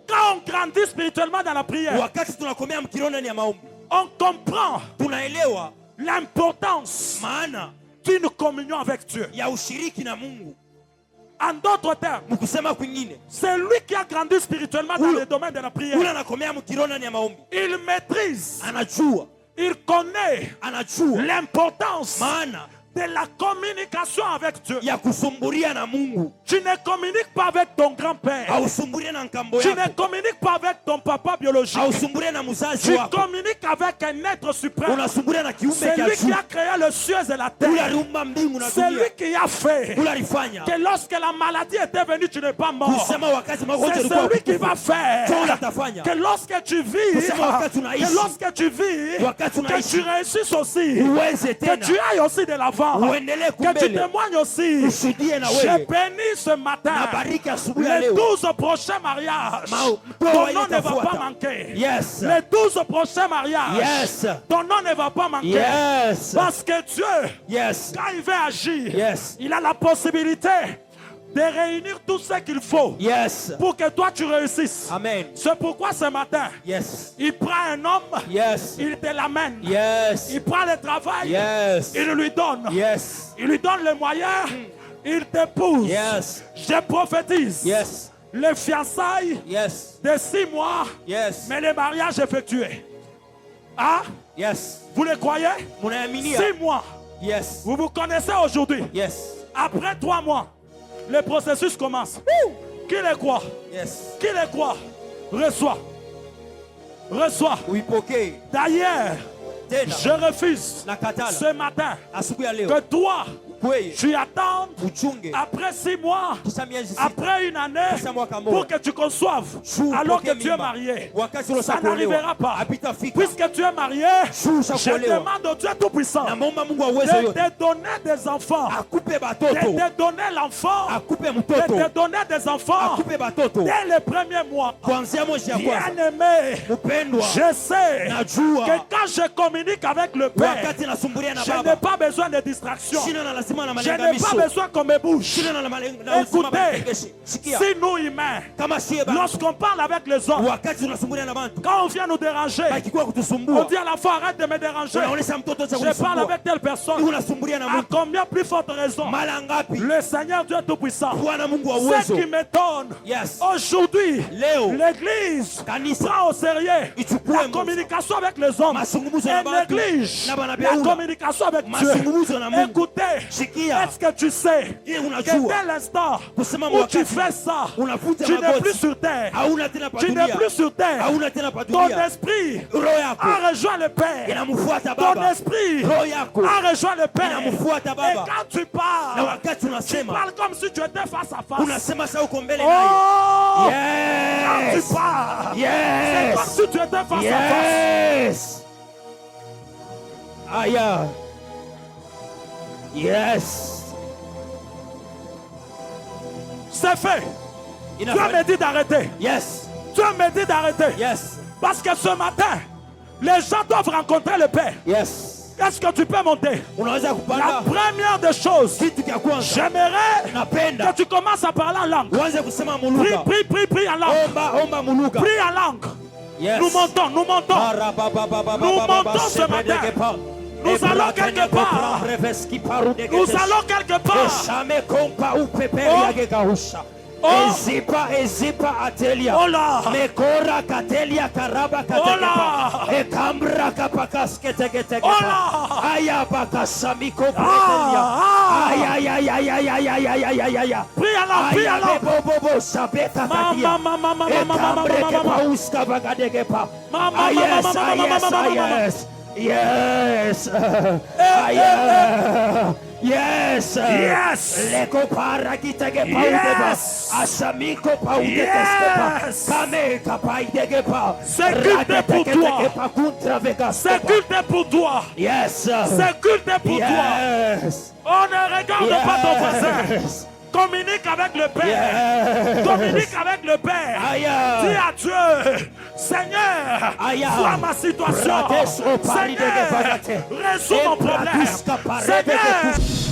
quand on grandit spirituellement dans la prière, Wakati tunakomea mkiroho ndani ya maombi, on comprend tunaelewa l'importance maana d'une communion avec Dieu. ya ushiriki na Mungu. En d'autres termes, Mkusema kwingine, c'est lui qui a grandi spirituellement dans le domaine de la prière. ule anakomea mkiroho ndani ya maombi, Il maîtrise, anajua, il connaît anajua l'importance maana de la communication avec Dieu. ya kusumburia na Mungu. Tu ne communiques pas avec ton grand-père. Hausumburie na nkambo Tu ne yako. communiques pas avec ton papa biologique. Hausumburie na mzazi Tu wako. communiques avec un être suprême. Unasumburia na kiumbe C'est cha lui qui juu. a créé le ciel et la Ule terre. aliumba mbingu na C'est dunia. lui qui a fait Ule alifanya. que lorsque la maladie était venue, tu n'es pas mort. Kusema wakati magonjwa C'est yalikuwa celui qui kukufa. va faire Ndio atafanya. que lorsque tu vis, Kusema wakati unaishi. que lorsque tu vis, Wakati que unaishi. tu réussisses aussi, Uweze que tena. tu ailles aussi de l'avant, Uendelee que tu kumbele. témoignes aussi. Ushuhudie na Je wewe. bénis ce matin Nabariki asubuhi ya les leo. 12 prochains mariages. ndoa Ton nom ne va itafuata. pas manquer. Yes. Les 12 prochains mariages. Yes. Ton nom ne va pas manquer. Yes. Parce que Dieu, Yes. quand il veut agir, Yes. il a la possibilité de réunir tout ce qu'il faut Yes. pour que toi tu réussisses. Amen. C'est pourquoi ce matin, Yes. il prend un homme, Yes. il te l'amène. Yes. Il prend le travail, Yes. il lui donne. Yes. Il lui donne les moyens, il t'épouse. Yes. Je prophétise Yes. les fiançailles Yes. de 6 mois, Yes. mais les mariages effectués. Ah, Yes. vous le croyez? Munaaminia. 6 mois. Yes. Vous vous connaissez aujourd'hui. Yes. Après 3 mois, le processus commence. Qui le croit? Yes. Qui le croit? Reçois. Reçois. Uipokee. D'ailleurs, Tena. je refuse Nakatala. ce matin Asubuhi ya leo. que toi, Kweye. tu attends Uchunge. après 6 mois, Kisha miezi sita. après une année, Kisha mwaka moja. pour que tu conçoives, Shu alors que upokee tu es mimba. marié. Wakati Ça unaosa n'arrivera kuolewa. pas. Hapitafika. Puisque tu es marié, Shu je ushakuolewa. demande au Dieu Tout-Puissant Namwomba Mungu wa de uwezo yote. te donner des enfants, Akupe de batoto. te donner l'enfant, Akupe de mtoto. te donner des enfants Akupe batoto. dès les premiers mois. Kuanzia mwezi ya kwanza. Bien-aimé, Mpendwa. je sais Najua. que quand je communique avec le Père, Wakati nasumburia na je n'ai baba. pas besoin de distraction. Shina na lazima na Je n'ai malengamisho. pas besoin qu'on me bouge. Shina na uzima Écoutez, matengeshi. Sikia. si nous humains, Kama siye ba. lorsqu'on parle avec les hommes, Wakati tunasumburia na bantu. quand on vient nous déranger, Bakikuwa on kutusumbua. dit à la fois arrête de me déranger. Unaonesha mtoto cha Je parle kutusumbua. avec telle personne. Unasumburia na À mtu. combien plus forte raison Mara ngapi? le Seigneur Dieu Tout-Puissant. Bwana Mungu wa Ce uwezo. qui m'étonne, Yes. aujourd'hui, Leo. l'Église Kanisa. prend au sérieux Ichukue la Mungu. communication avec les hommes Mazungumzo et na bantu. néglige Na la banabeuna. communication avec Dieu. Mazungumzo na Mungu. Écoutez, Sikia. est-ce que tu sais Yeye que unajua. dès l'instant Kusema où tu wakati fais ça, unafuta tu n'es magoti. plus sur terre. Hauna tena pa Tu n'es dunia. plus sur terre. Hauna tena pa Ton dunia. esprit Roho yako a rejoint le Père. inamfuata Ton baba. esprit Roho yako a rejoint le Père. inamfuata Et baba. quand tu Na parles, wakati tu unasema parles comme si tu étais face à face. unasema sasa uko mbele naye. Oh! Quand Yes. tu parles, c'est Yes. comme si tu étais face à face. Yes. Aya. Yes. C'est fait. Ina Dieu me dit d'arrêter. Yes. Dieu me dit d'arrêter. Yes. Parce que ce matin, les gens doivent rencontrer le Père. Yes. Est-ce que tu peux monter? Unaweza La kupanda première des choses, kitu cha kwanza. j'aimerais Napenda que tu commences à parler en langue. uanze kusema Prie, muluka. prie, prie, prie en langue. Omba muluka. Prie en langue. Yes. Nous montons, nous montons. Nous montons ce matin. Nous allons quelque part. Nous allons quelque part. Oh. Ezipa atelia. Oh là. Mekora katelia karaba katekepa. Ekambra kapakaskete. Oh là. Aya bakasamiko pretelia. Aya. Prie en langue, prie en langue. Bobo sabeta katia. Mama. Ekambre kepa uska bagadekepa. Yes. Yes. Aya. Yes. Yes. Leko para kitege Yes. Asamiko paudekeskepa. Yes. Kame kapaidegepa. C'est culte pour toi. C'est culte pour toi. Yes. C'est culte pour toi. Yes. On ne regarde pas ton voisin. Yes. Communique avec le Père. Yes. Communique avec le Père. Aya. Dis à Dieu, Seigneur, Aya. vois ma situation. Bradeso Seigneur, paridege barate. résous mon problème. Ebraduska paredege Seigneur, kus-